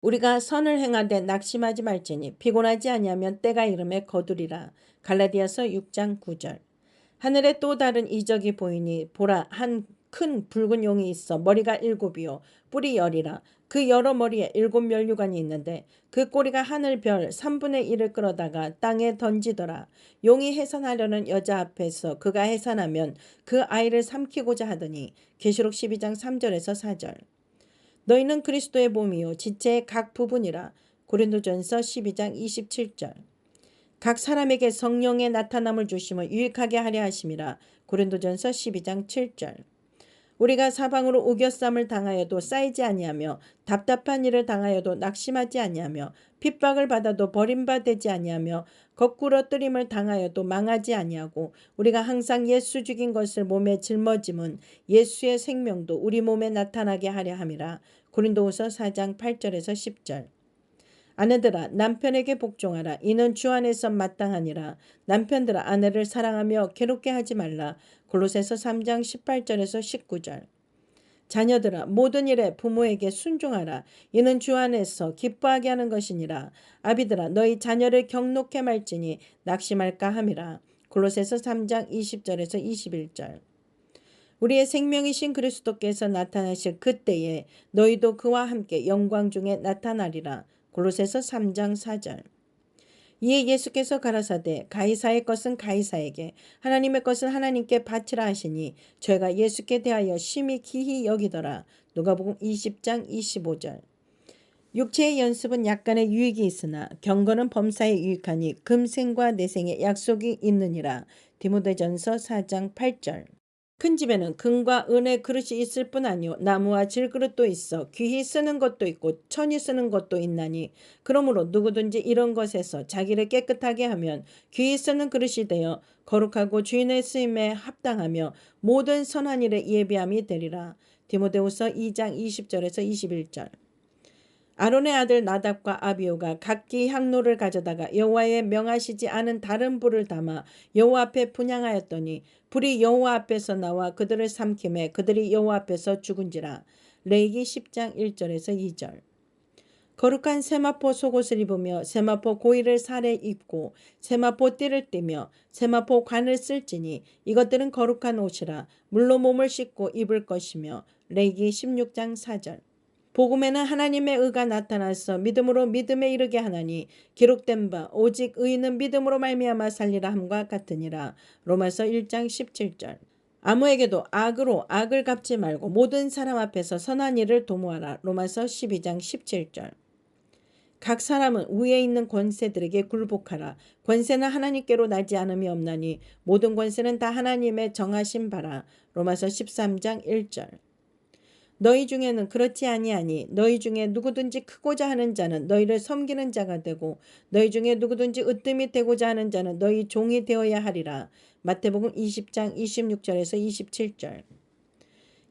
우리가 선을 행하되 낙심하지 말지니 피곤하지 아니하면 때가 이름에 거두리라. 갈라디아서 6장 9절. 하늘에 또 다른 이적이 보이니 보라 한 큰 붉은 용이 있어 머리가 일곱이요 뿔이 열이라. 그 여러 머리에 일곱 면류관이 있는데 그 꼬리가 하늘 별 3분의 1을 끌어다가 땅에 던지더라. 용이 해산하려는 여자 앞에서 그가 해산하면 그 아이를 삼키고자 하더니. 계시록 12장 3절에서 4절. 너희는 그리스도의 몸이요 지체의 각 부분이라. 고린도전서 12장 27절. 각 사람에게 성령의 나타남을 주심을 유익하게 하려 하심이라. 고린도전서 12장 7절. 우리가 사방으로 우겨쌈을 당하여도 쌓이지 아니하며 답답한 일을 당하여도 낙심하지 아니하며 핍박을 받아도 버림받지 아니하며 거꾸로 뜨림을 당하여도 망하지 아니하고 우리가 항상 예수 죽인 것을 몸에 짊어짐은 예수의 생명도 우리 몸에 나타나게 하려 함이라. 고린도후서 4장 8절에서 10절. 아내들아 남편에게 복종하라. 이는 주 안에서 마땅하니라. 남편들아 아내를 사랑하며 괴롭게 하지 말라. 골로새서 3장 18절에서 19절. 자녀들아 모든 일에 부모에게 순종하라. 이는 주 안에서 기뻐하게 하는 것이니라. 아비들아 너희 자녀를 경록해 말지니 낙심할까 함이라. 골로새서 3장 20절에서 21절. 우리의 생명이신 그리스도께서 나타나실 그때에 너희도 그와 함께 영광 중에 나타나리라. 골로새서 3장 4절. 이에 예수께서 가라사대 가이사의 것은 가이사에게 하나님의 것은 하나님께 바치라 하시니 죄가 예수께 대하여 심히 기히 여기더라. 누가복음 20장 25절. 육체의 연습은 약간의 유익이 있으나 경건은 범사에 유익하니 금생과 내생의 약속이 있느니라. 디모데전서 4장 8절. 큰 집에는 금과 은의 그릇이 있을 뿐 아니요 나무와 질그릇도 있어 귀히 쓰는 것도 있고 천히 쓰는 것도 있나니 그러므로 누구든지 이런 것에서 자기를 깨끗하게 하면 귀히 쓰는 그릇이 되어 거룩하고 주인의 쓰임에 합당하며 모든 선한 일에 예비함이 되리라. 디모데후서 2장 20절에서 21절. 아론의 아들 나답과 아비오가 각기 향로를 가져다가 여호와의 명하시지 않은 다른 불을 담아 여호와 앞에 분향하였더니 불이 여호와 앞에서 나와 그들을 삼킴에 그들이 여호와 앞에서 죽은지라. 레위기 10장 1절에서 2절. 거룩한 세마포 속옷을 입으며 세마포 고이를 살에 입고 세마포 띠를 띠며 세마포 관을 쓸지니 이것들은 거룩한 옷이라. 물로 몸을 씻고 입을 것이며. 레위기 16장 4절. 복음에는 하나님의 의가 나타나서 믿음으로 믿음에 이르게 하나니 기록된 바 오직 의인은 믿음으로 말미암아 살리라 함과 같으니라. 로마서 1장 17절. 아무에게도 악으로 악을 갚지 말고 모든 사람 앞에서 선한 일을 도모하라. 로마서 12장 17절. 각 사람은 위에 있는 권세들에게 굴복하라. 권세는 하나님께로 나지 않음이 없나니 모든 권세는 다 하나님의 정하신 바라. 로마서 13장 1절. 너희 중에는 그렇지 아니하니 너희 중에 누구든지 크고자 하는 자는 너희를 섬기는 자가 되고 너희 중에 누구든지 으뜸이 되고자 하는 자는 너희 종이 되어야 하리라. 마태복음 20장 26절에서 27절.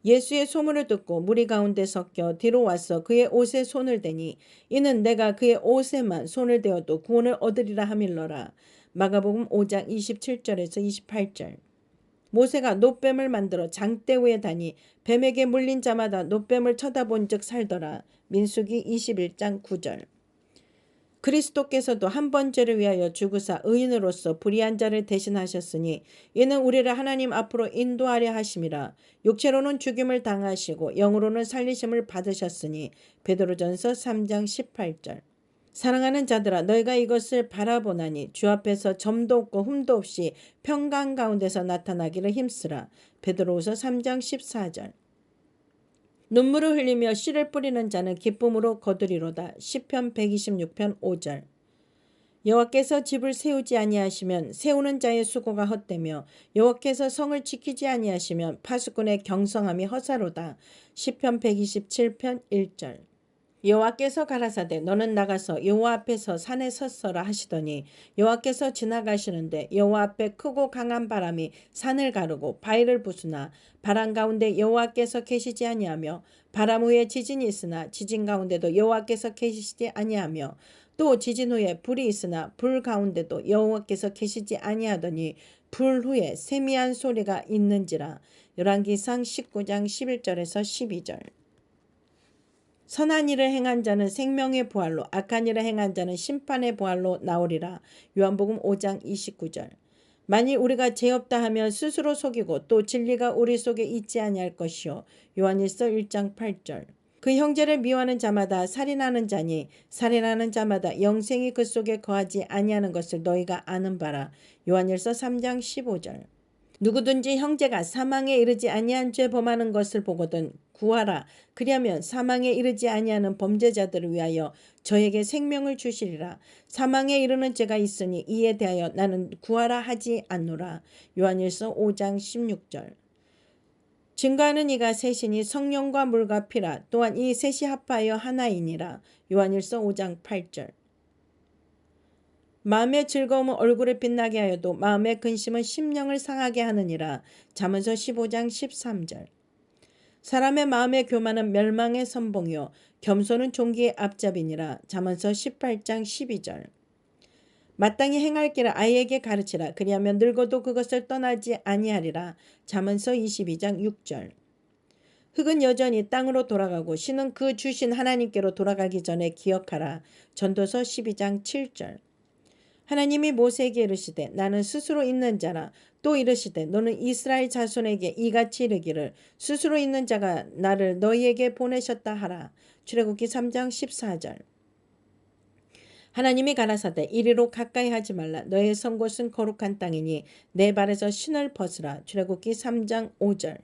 예수의 소문을 듣고 무리 가운데 섞여 뒤로 와서 그의 옷에 손을 대니 이는 내가 그의 옷에만 손을 대어도 구원을 얻으리라 하밀러라. 마가복음 5장 27절에서 28절. 모세가 놋뱀을 만들어 장대 위에 다니 뱀에게 물린 자마다 놋뱀을 쳐다본 즉 살더라. 민수기 21장 9절. 그리스도께서도 한 번 죄를 위하여 죽으사 의인으로서 불의한 자를 대신하셨으니 이는 우리를 하나님 앞으로 인도하려 하심이라. 육체로는 죽임을 당하시고 영으로는 살리심을 받으셨으니. 베드로전서 3장 18절. 사랑하는 자들아 너희가 이것을 바라보나니 주 앞에서 점도 없고 흠도 없이 평강 가운데서 나타나기를 힘쓰라. 베드로후서 3장 14절. 눈물을 흘리며 씨를 뿌리는 자는 기쁨으로 거두리로다. 시편 126편 5절. 여호와께서 집을 세우지 아니하시면 세우는 자의 수고가 헛되며 여호와께서 성을 지키지 아니하시면 파수꾼의 경성함이 허사로다. 시편 127편 1절. 여호와께서 가라사대 너는 나가서 여호와 앞에서 산에 섰어라 하시더니 여호와께서 지나가시는데 여호와 앞에 크고 강한 바람이 산을 가르고 바위를 부수나 바람 가운데 여호와께서 계시지 아니하며 바람 후에 지진이 있으나 지진 가운데도 여호와께서 계시지 아니하며 또 지진 후에 불이 있으나 불 가운데도 여호와께서 계시지 아니하더니 불 후에 세미한 소리가 있는지라. 열왕기상 19장 11절에서 12절. 선한 일을 행한 자는 생명의 부활로, 악한 일을 행한 자는 심판의 부활로 나오리라. 요한복음 5장 29절. 만일 우리가 죄 없다 하면 스스로 속이고 또 진리가 우리 속에 있지 아니할 것이요. 요한일서 1장 8절. 그 형제를 미워하는 자마다 살인하는 자니 살인하는 자마다 영생이 그 속에 거하지 아니하는 것을 너희가 아는 바라. 요한일서 3장 15절. 누구든지 형제가 사망에 이르지 아니한 죄 범하는 것을 보거든 구하라. 그리하면 사망에 이르지 아니하는 범죄자들을 위하여 저에게 생명을 주시리라. 사망에 이르는 죄가 있으니 이에 대하여 나는 구하라 하지 않노라. 요한일서 5장 16절. 증거하는 이가 셋이니 성령과 물과 피라. 또한 이 셋이 합하여 하나이니라. 요한일서 5장 8절. 마음의 즐거움은 얼굴을 빛나게 하여도 마음의 근심은 심령을 상하게 하느니라. 잠언서 15장 13절. 사람의 마음의 교만은 멸망의 선봉이요 겸손은 존귀의 앞잡이니라. 잠언서 18장 12절. 마땅히 행할 길을 아이에게 가르치라. 그리하면 늙어도 그것을 떠나지 아니하리라. 잠언서 22장 6절. 흙은 여전히 땅으로 돌아가고 신은 그 주신 하나님께로 돌아가기 전에 기억하라. 전도서 12장 7절. 하나님이 모세에게 이르시되 나는 스스로 있는 자라. 또 이르시되 너는 이스라엘 자손에게 이같이 이르기를 스스로 있는 자가 나를 너희에게 보내셨다 하라. 출애굽기 3장 14절. 하나님이 가라사대 이리로 가까이 하지 말라. 너의 선 곳은 거룩한 땅이니 내 발에서 신을 벗으라. 출애굽기 3장 5절.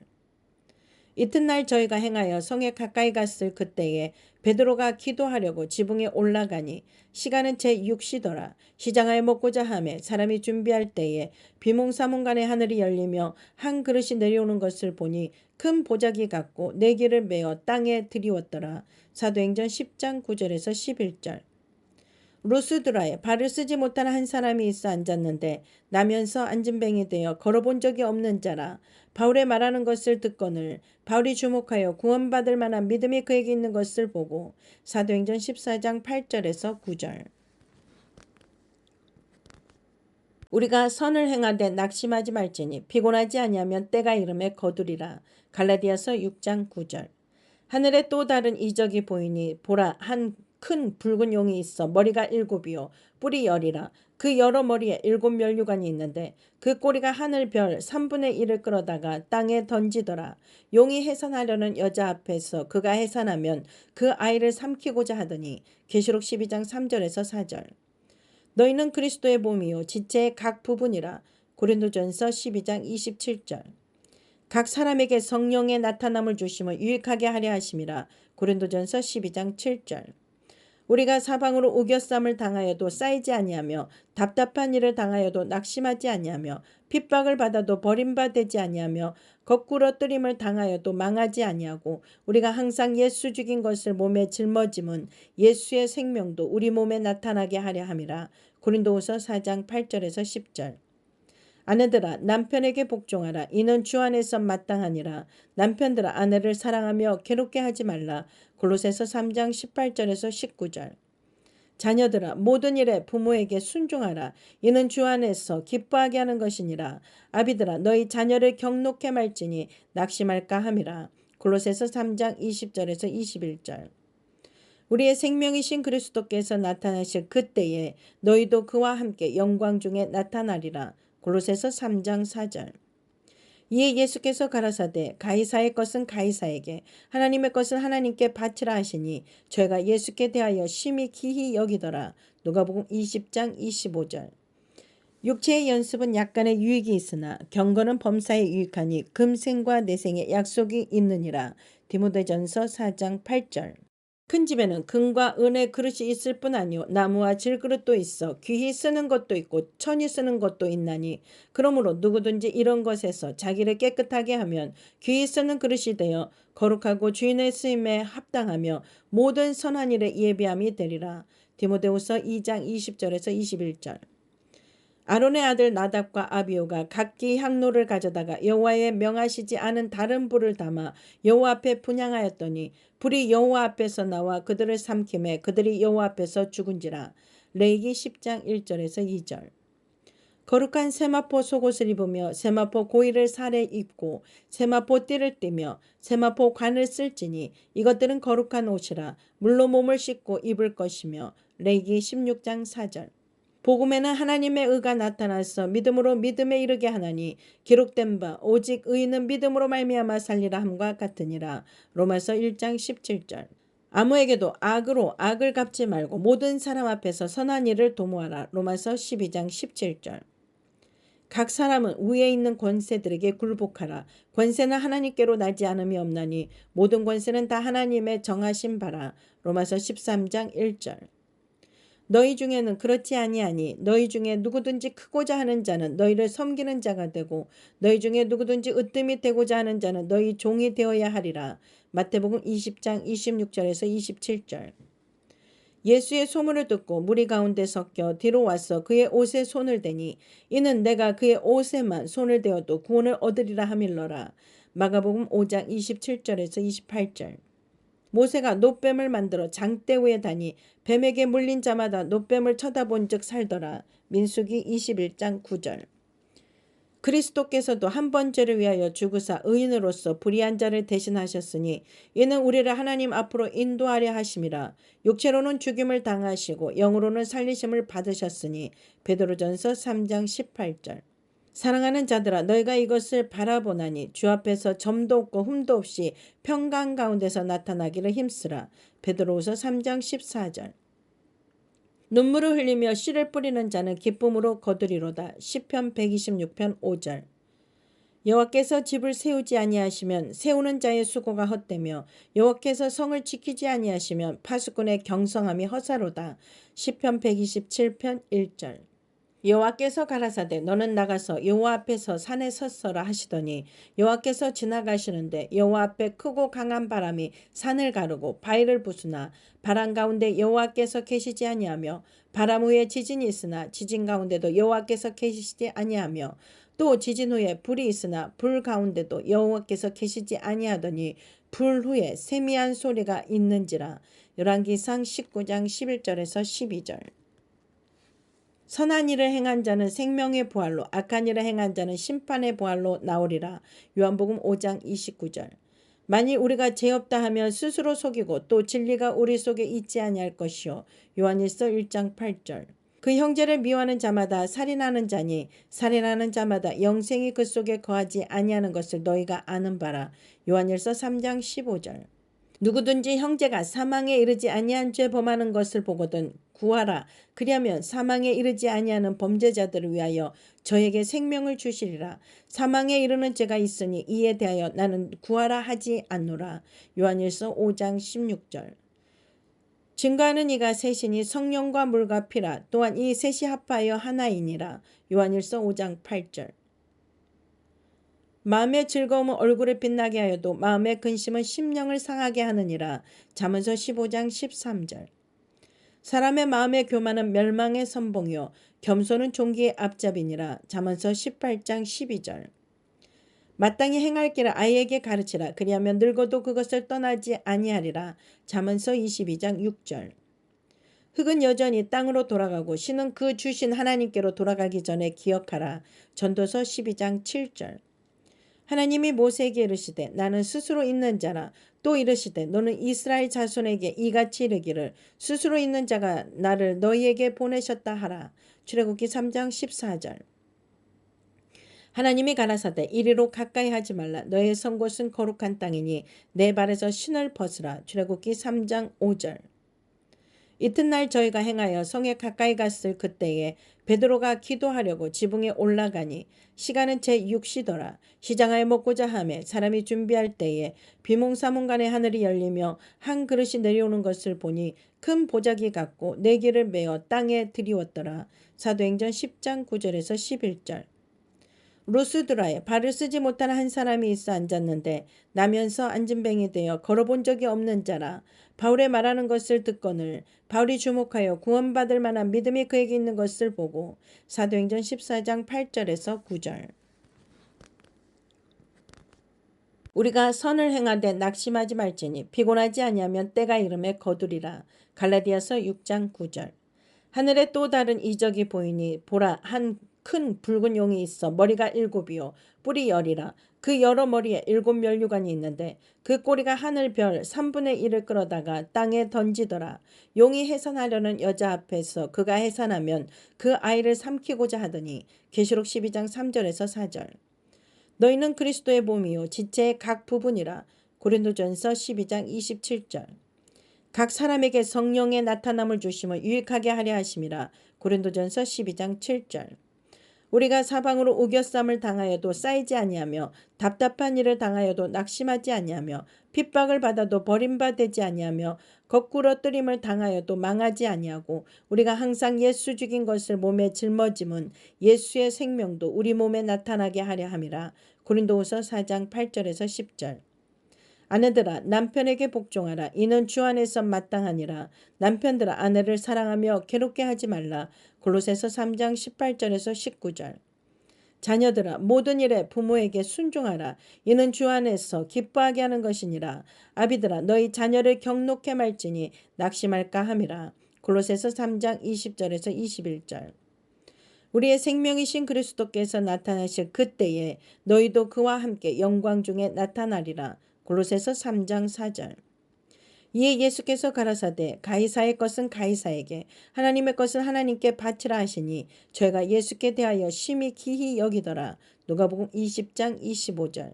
이튿날 저희가 행하여 성에 가까이 갔을 그때에 베드로가 기도하려고 지붕에 올라가니 시간은 제6시더라. 시장하여 먹고자 하매 사람이 준비할 때에 비몽사몽간에 하늘이 열리며 한 그릇이 내려오는 것을 보니 큰 보자기 같고 네개를 메어 땅에 들이웠더라. 사도행전 10장 9절에서 11절. 루스드라에 발을 쓰지 못하는 한 사람이 있어 앉았는데 나면서 앉은뱅이 되어 걸어본 적이 없는 자라. 바울의 말하는 것을 듣거늘 바울이 주목하여 구원받을 만한 믿음이 그에게 있는 것을 보고 사도행전 14장 8절에서 9절. 우리가 선을 행하되 낙심하지 말지니 피곤하지 아니하면 때가 이름에 거두리라. 갈라디아서 6장 9절. 하늘에 또 다른 이적이 보이니 보라 한 큰 붉은 용이 있어 머리가 7이요 뿔이 10이라. 그 여러 머리에 7면류관이 있는데 그 꼬리가 하늘 별 3분의 1을 끌어다가 땅에 던지더라. 용이 해산하려는 여자 앞에서 그가 해산하면 그 아이를 삼키고자 하더니 계시록 12장 3절에서 4절. 너희는 그리스도의 몸이요 지체의 각 부분이라. 고린도전서 12장 27절. 각 사람에게 성령의 나타남을 주심을 유익하게 하려 하심이라. 고린도전서 12장 7절. 우리가 사방으로 우겨쌈을 당하여도 쌓이지 아니하며 답답한 일을 당하여도 낙심하지 아니하며 핍박을 받아도 버림받지 아니하며 거꾸로 뜨림을 당하여도 망하지 아니하고 우리가 항상 예수 죽인 것을 몸에 짊어짐은 예수의 생명도 우리 몸에 나타나게 하려 함이라. 고린도후서 4장 8절에서 10절. 아내들아 남편에게 복종하라. 이는 주 안에서 마땅하니라. 남편들아 아내를 사랑하며 괴롭게 하지 말라. 골로새서 3장 18절에서 19절. 자녀들아 모든 일에 부모에게 순종하라. 이는 주 안에서 기뻐하게 하는 것이니라. 아비들아 너희 자녀를 경록해 말지니 낙심할까 함이라. 골로새서 3장 20절에서 21절. 우리의 생명이신 그리스도께서 나타나실 그때에 너희도 그와 함께 영광 중에 나타나리라. 골로새서 3장 4절. 이에 예수께서 가라사대 가이사의 것은 가이사에게 하나님의 것은 하나님께 바치라 하시니 저희가 예수께 대하여 심히 기히 여기더라. 누가복음 20장 25절. 육체의 연습은 약간의 유익이 있으나 경건은 범사에 유익하니 금생과 내생에 약속이 있느니라. 디모데전서 4장 8절. 큰 집에는 금과 은의 그릇이 있을 뿐 아니요 나무와 질그릇도 있어 귀히 쓰는 것도 있고 천히 쓰는 것도 있나니 그러므로 누구든지 이런 것에서 자기를 깨끗하게 하면 귀히 쓰는 그릇이 되어 거룩하고 주인의 쓰임에 합당하며 모든 선한 일에 예비함이 되리라. 디모데후서 2장 20절에서 21절. 아론의 아들 나답과 아비후가 각기 향로를 가져다가 여호와의 명하시지 않은 다른 불을 담아 여호와 앞에 분향하였더니 불이 여호와 앞에서 나와 그들을 삼킴에 그들이 여호와 앞에서 죽은지라. 레위기 10장 1절에서 2절. 거룩한 세마포 속옷을 입으며 세마포 고이를 살에 입고 세마포 띠를 띠며 세마포 관을 쓸지니 이것들은 거룩한 옷이라 물로 몸을 씻고 입을 것이며. 레위기 16장 4절. 복음에는 하나님의 의가 나타나서 믿음으로 믿음에 이르게 하나니 기록된 바 오직 의인은 믿음으로 말미암아 살리라 함과 같으니라. 로마서 1장 17절. 아무에게도 악으로 악을 갚지 말고 모든 사람 앞에서 선한 일을 도모하라. 로마서 12장 17절. 각 사람은 위에 있는 권세들에게 굴복하라. 권세는 하나님께로 나지 않음이 없나니 모든 권세는 다 하나님의 정하신 바라. 로마서 13장 1절. 너희 중에는 그렇지 아니하니 너희 중에 누구든지 크고자 하는 자는 너희를 섬기는 자가 되고 너희 중에 누구든지 으뜸이 되고자 하는 자는 너희 종이 되어야 하리라. 마태복음 20장 26절에서 27절. 예수의 소문을 듣고 무리 가운데 섞여 뒤로 와서 그의 옷에 손을 대니 이는 내가 그의 옷에만 손을 대어도 구원을 얻으리라 하밀러라. 마가복음 5장 27절에서 28절. 모세가 놋뱀을 만들어 장대 위에 다니 뱀에게 물린 자마다 놋뱀을 쳐다본 즉 살더라. 민수기 21장 9절. 그리스도께서도 한 번 죄를 위하여 죽으사 의인으로서 불의한 자를 대신하셨으니 이는 우리를 하나님 앞으로 인도하려 하심이라. 육체로는 죽임을 당하시고 영으로는 살리심을 받으셨으니. 베드로전서 3장 18절. 사랑하는 자들아 너희가 이것을 바라보나니 주 앞에서 점도 없고 흠도 없이 평강 가운데서 나타나기를 힘쓰라. 베드로후서 3장 14절. 눈물을 흘리며 씨를 뿌리는 자는 기쁨으로 거두리로다. 시편 126편 5절. 여호와께서 집을 세우지 아니하시면 세우는 자의 수고가 헛되며 여호와께서 성을 지키지 아니하시면 파수꾼의 경성함이 허사로다. 시편 127편 1절. 여호와께서 가라사대 너는 나가서 여호와 앞에서 산에 섰어라 하시더니 여호와께서 지나가시는데 여호와 앞에 크고 강한 바람이 산을 가르고 바위를 부수나 바람 가운데 여호와께서 계시지 아니하며 바람 후에 지진이 있으나 지진 가운데도 여호와께서 계시지 아니하며 또 지진 후에 불이 있으나 불 가운데도 여호와께서 계시지 아니하더니 불 후에 세미한 소리가 있는지라. 열왕기상 19장 11절에서 12절. 선한 일을 행한 자는 생명의 부활로 악한 일을 행한 자는 심판의 부활로 나오리라. 요한복음 5장 29절. 만일 우리가 죄 없다 하면 스스로 속이고 또 진리가 우리 속에 있지 아니할 것이요. 요한일서 1장 8절. 그 형제를 미워하는 자마다 살인하는 자니 살인하는 자마다 영생이 그 속에 거하지 아니하는 것을 너희가 아는 바라. 요한일서 3장 15절. 누구든지 형제가 사망에 이르지 아니한 죄 범하는 것을 보거든 구하라. 그리하면 사망에 이르지 아니하는 범죄자들을 위하여 저에게 생명을 주시리라. 사망에 이르는 죄가 있으니 이에 대하여 나는 구하라 하지 않노라. 요한일서 5장 16절. 증거하는 이가 셋이니 성령과 물과 피라. 또한 이 셋이 합하여 하나이니라. 요한일서 5장 8절. 마음의 즐거움은 얼굴을 빛나게 하여도 마음의 근심은 심령을 상하게 하느니라. 잠언서 15장 13절. 사람의 마음의 교만은 멸망의 선봉이요 겸손은 종기의 앞잡이니라. 잠언서 18장 12절. 마땅히 행할 길을 아이에게 가르치라. 그리하면 늙어도 그것을 떠나지 아니하리라. 잠언서 22장 6절. 흙은 여전히 땅으로 돌아가고 신은 그 주신 하나님께로 돌아가기 전에 기억하라. 전도서 12장 7절. 하나님이 모세에게 이르시되 나는 스스로 있는 자라. 또 이르시되 너는 이스라엘 자손에게 이같이 이르기를 스스로 있는 자가 나를 너희에게 보내셨다 하라. 출애굽기 3장 14절. 하나님이 가라사대 이리로 가까이 하지 말라. 너의 선 곳은 거룩한 땅이니 내 발에서 신을 벗으라. 출애굽기 3장 5절. 이튿날 저희가 행하여 성에 가까이 갔을 그때에 베드로가 기도하려고 지붕에 올라가니 시간은 제6시더라. 시장하에 먹고자 하매 사람이 준비할 때에 비몽사몽간에 하늘이 열리며 한 그릇이 내려오는 것을 보니 큰 보자기 같고 네 개를 메어 땅에 들이웠더라. 사도행전 10장 9절에서 11절. 루스드라에 발을 쓰지 못하는 한 사람이 있어 앉았는데 나면서 앉은뱅이 되어 걸어본 적이 없는 자라. 바울의 말하는 것을 듣거늘 바울이 주목하여 구원받을 만한 믿음이 그에게 있는 것을 보고. 사도행전 14장 8절에서 9절. 우리가 선을 행하되 낙심하지 말지니 피곤하지 아니하면 때가 이름에 거두리라. 갈라디아서 6장 9절. 하늘에 또 다른 이적이 보이니 보라 한 큰 붉은 용이 있어 머리가 7이요 뿔이 10이라. 그 여러 머리에 7면류관이 있는데 그 꼬리가 하늘 별 3분의 1을 끌어다가 땅에 던지더라. 용이 해산하려는 여자 앞에서 그가 해산하면 그 아이를 삼키고자 하더니. 계시록 12장 3절에서 4절. 너희는 그리스도의 몸이요 지체의 각 부분이라. 고린도전서 12장 27절. 각 사람에게 성령의 나타남을 주심을 유익하게 하려 하심이라. 고린도전서 12장 7절. 우리가 사방으로 우겨쌈을 당하여도 쌓이지 아니하며 답답한 일을 당하여도 낙심하지 아니하며 핍박을 받아도 버림받지 아니하며 거꾸로 뜨림을 당하여도 망하지 아니하고 우리가 항상 예수 죽인 것을 몸에 짊어짐은 예수의 생명도 우리 몸에 나타나게 하려 함이라. 고린도후서 4장 8절에서 10절. 아내들아 남편에게 복종하라. 이는 주 안에서 마땅하니라. 남편들아 아내를 사랑하며 괴롭게 하지 말라. 골로새서 3장 18절에서 19절. 자녀들아 모든 일에 부모에게 순종하라. 이는 주 안에서 기뻐하게 하는 것이니라. 아비들아 너희 자녀를 경록해 말지니 낙심할까 함이라. 골로새서 3장 20절에서 21절. 우리의 생명이신 그리스도께서 나타나실 그때에 너희도 그와 함께 영광 중에 나타나리라. 골로새서 3장 4절. 이에 예수께서 가라사대 가이사의 것은 가이사에게 하나님의 것은 하나님께 바치라 하시니 저희가 예수께 대하여 심히 기히 여기더라. 누가복음 20장 25절.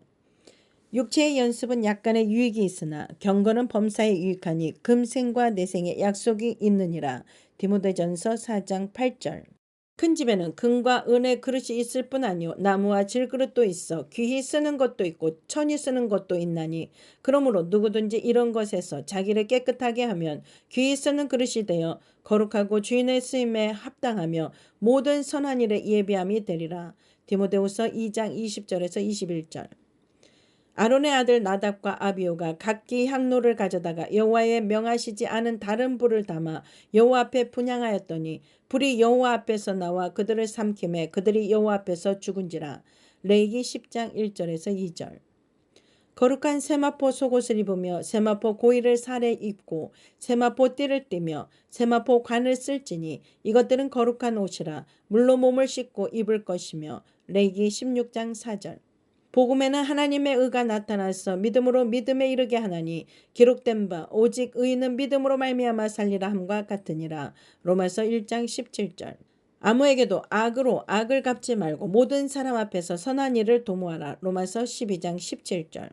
육체의 연습은 약간의 유익이 있으나 경건은 범사에 유익하니 금생과 내생의 약속이 있느니라. 디모데전서 4장 8절. 큰 집에는 금과 은의 그릇이 있을 뿐 아니요 나무와 질그릇도 있어 귀히 쓰는 것도 있고 천히 쓰는 것도 있나니 그러므로 누구든지 이런 것에서 자기를 깨끗하게 하면 귀히 쓰는 그릇이 되어 거룩하고 주인의 쓰임에 합당하며 모든 선한 일에 예비함이 되리라. 디모데후서 2장 20절에서 21절. 아론의 아들 나답과 아비후가 각기 향로를 가져다가 여호와의 명하시지 않은 다른 불을 담아 여호와 앞에 분향하였더니 불이 여호와 앞에서 나와 그들을 삼킴에 그들이 여호와 앞에서 죽은지라. 레위기 10장 1절에서 2절. 거룩한 세마포 속옷을 입으며 세마포 고이를 살에 입고 세마포 띠를 띠며 세마포 관을 쓸지니 이것들은 거룩한 옷이라. 물로 몸을 씻고 입을 것이며. 레위기 16장 4절. 복음에는 하나님의 의가 나타나서 믿음으로 믿음에 이르게 하나니 기록된 바 오직 의인은 믿음으로 말미암아 살리라 함과 같으니라. 로마서 1장 17절. 아무에게도 악으로 악을 갚지 말고 모든 사람 앞에서 선한 일을 도모하라. 로마서 12장 17절.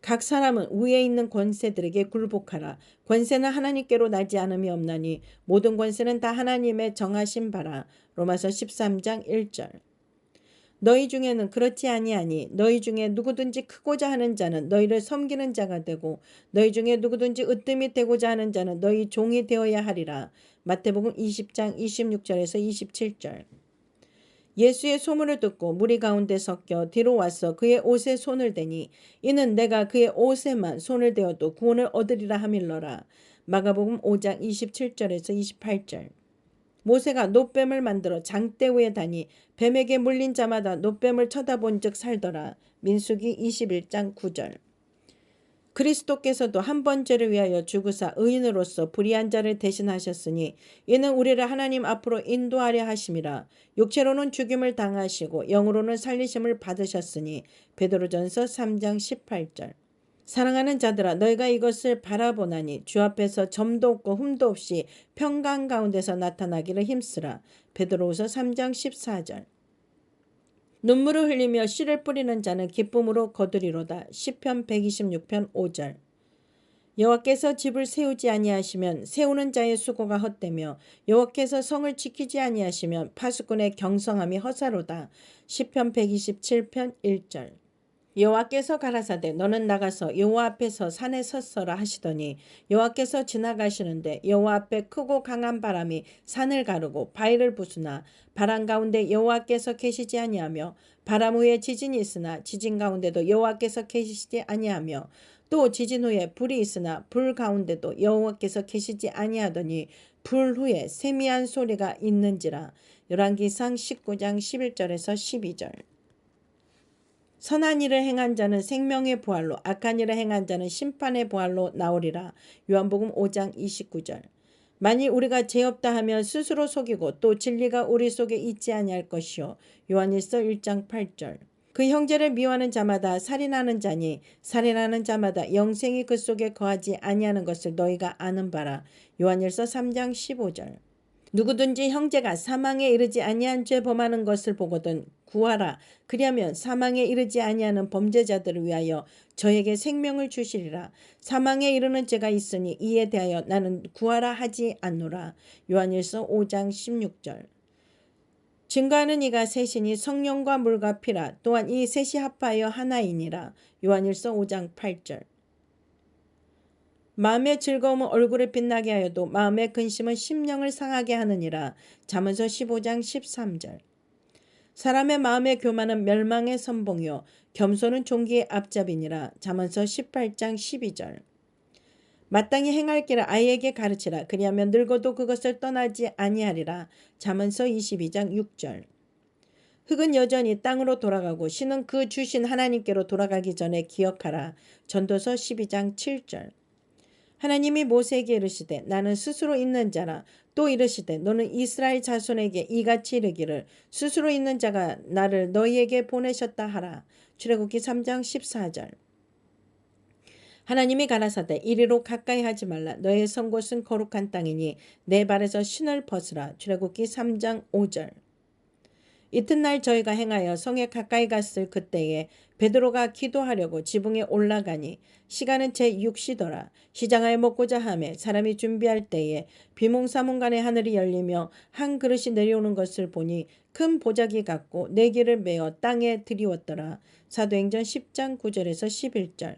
각 사람은 위에 있는 권세들에게 굴복하라. 권세는 하나님께로 나지 않음이 없나니 모든 권세는 다 하나님의 정하신 바라. 로마서 13장 1절. 너희 중에는 그렇지 아니하니 너희 중에 누구든지 크고자 하는 자는 너희를 섬기는 자가 되고 너희 중에 누구든지 으뜸이 되고자 하는 자는 너희 종이 되어야 하리라. 마태복음 20장 26절에서 27절. 예수의 소문을 듣고 무리 가운데 섞여 뒤로 와서 그의 옷에 손을 대니 이는 내가 그의 옷에만 손을 대어도 구원을 얻으리라 하밀러라. 마가복음 5장 27절에서 28절. 모세가 놋뱀을 만들어 장대 위에 다니 뱀에게 물린 자마다 놋뱀을 쳐다본 즉 살더라. 민수기 21장 9절. 그리스도께서도 한 번 죄를 위하여 죽으사 의인으로서 불의한 자를 대신하셨으니 이는 우리를 하나님 앞으로 인도하려 하심이라. 육체로는 죽임을 당하시고 영으로는 살리심을 받으셨으니 베드로전서 3장 18절. 사랑하는 자들아 너희가 이것을 바라보나니 주 앞에서 점도 없고 흠도 없이 평강 가운데서 나타나기를 힘쓰라. 베드로후서 3장 14절. 눈물을 흘리며 씨를 뿌리는 자는 기쁨으로 거두리로다. 시편 126편 5절. 여호와께서 집을 세우지 아니하시면 세우는 자의 수고가 헛되며 여호와께서 성을 지키지 아니하시면 파수꾼의 경성함이 허사로다. 시편 127편 1절. 여호와께서 가라사대 너는 나가서 여호와 앞에서 산에 섰어라 하시더니 여호와께서 지나가시는데 여호와 앞에 크고 강한 바람이 산을 가르고 바위를 부수나 바람 가운데 여호와께서 계시지 아니하며 바람 후에 지진이 있으나 지진 가운데도 여호와께서 계시지 아니하며 또 지진 후에 불이 있으나 불 가운데도 여호와께서 계시지 아니하더니 불 후에 세미한 소리가 있는지라. 열왕기상 19장 11절에서 12절. 선한 일을 행한 자는 생명의 부활로 악한 일을 행한 자는 심판의 부활로 나오리라. 요한복음 5장 29절. 만일 우리가 죄 없다 하면 스스로 속이고 또 진리가 우리 속에 있지 아니할 것이요. 요한일서 1장 8절. 그 형제를 미워하는 자마다 살인하는 자니 살인하는 자마다 영생이 그 속에 거하지 아니하는 것을 너희가 아는 바라. 요한일서 3장 15절. 누구든지 형제가 사망에 이르지 아니한 죄 범하는 것을 보거든 구하라. 그리하면 사망에 이르지 아니하는 범죄자들을 위하여 저에게 생명을 주시리라. 사망에 이르는 죄가 있으니 이에 대하여 나는 구하라 하지 않노라. 요한일서 5장 16절. 증거하는 이가 셋이니 성령과 물과 피라. 또한 이 셋이 합하여 하나이니라. 요한일서 5장 8절. 마음의 즐거움은 얼굴을 빛나게 하여도 마음의 근심은 심령을 상하게 하느니라. 잠언서 15장 13절. 사람의 마음의 교만은 멸망의 선봉이요 겸손은 존귀의 앞잡이니라. 잠언서 18장 12절. 마땅히 행할 길을 아이에게 가르치라. 그리하면 늙어도 그것을 떠나지 아니하리라. 잠언서 22장 6절. 흙은 여전히 땅으로 돌아가고 신은 그 주신 하나님께로 돌아가기 전에 기억하라. 전도서 12장 7절. 하나님이 모세에게 이르시되 나는 스스로 있는 자라. 또 이르시되 너는 이스라엘 자손에게 이같이 이르기를 스스로 있는 자가 나를 너희에게 보내셨다 하라. 출애굽기 3장 14절. 하나님이 가라사대 이리로 가까이 하지 말라. 너의 선 곳은 거룩한 땅이니 내 발에서 신을 벗으라. 출애굽기 3장 5절. 이튿날 저희가 행하여 성에 가까이 갔을 그때에 베드로가 기도하려고 지붕에 올라가니 시간은 제6시더라. 시장하에 먹고자 하매 사람이 준비할 때에 비몽사몽간에 하늘이 열리며 한 그릇이 내려오는 것을 보니 큰 보자기 같고 네개를 메어 땅에 들이웠더라. 사도행전 10장 9절에서 11절.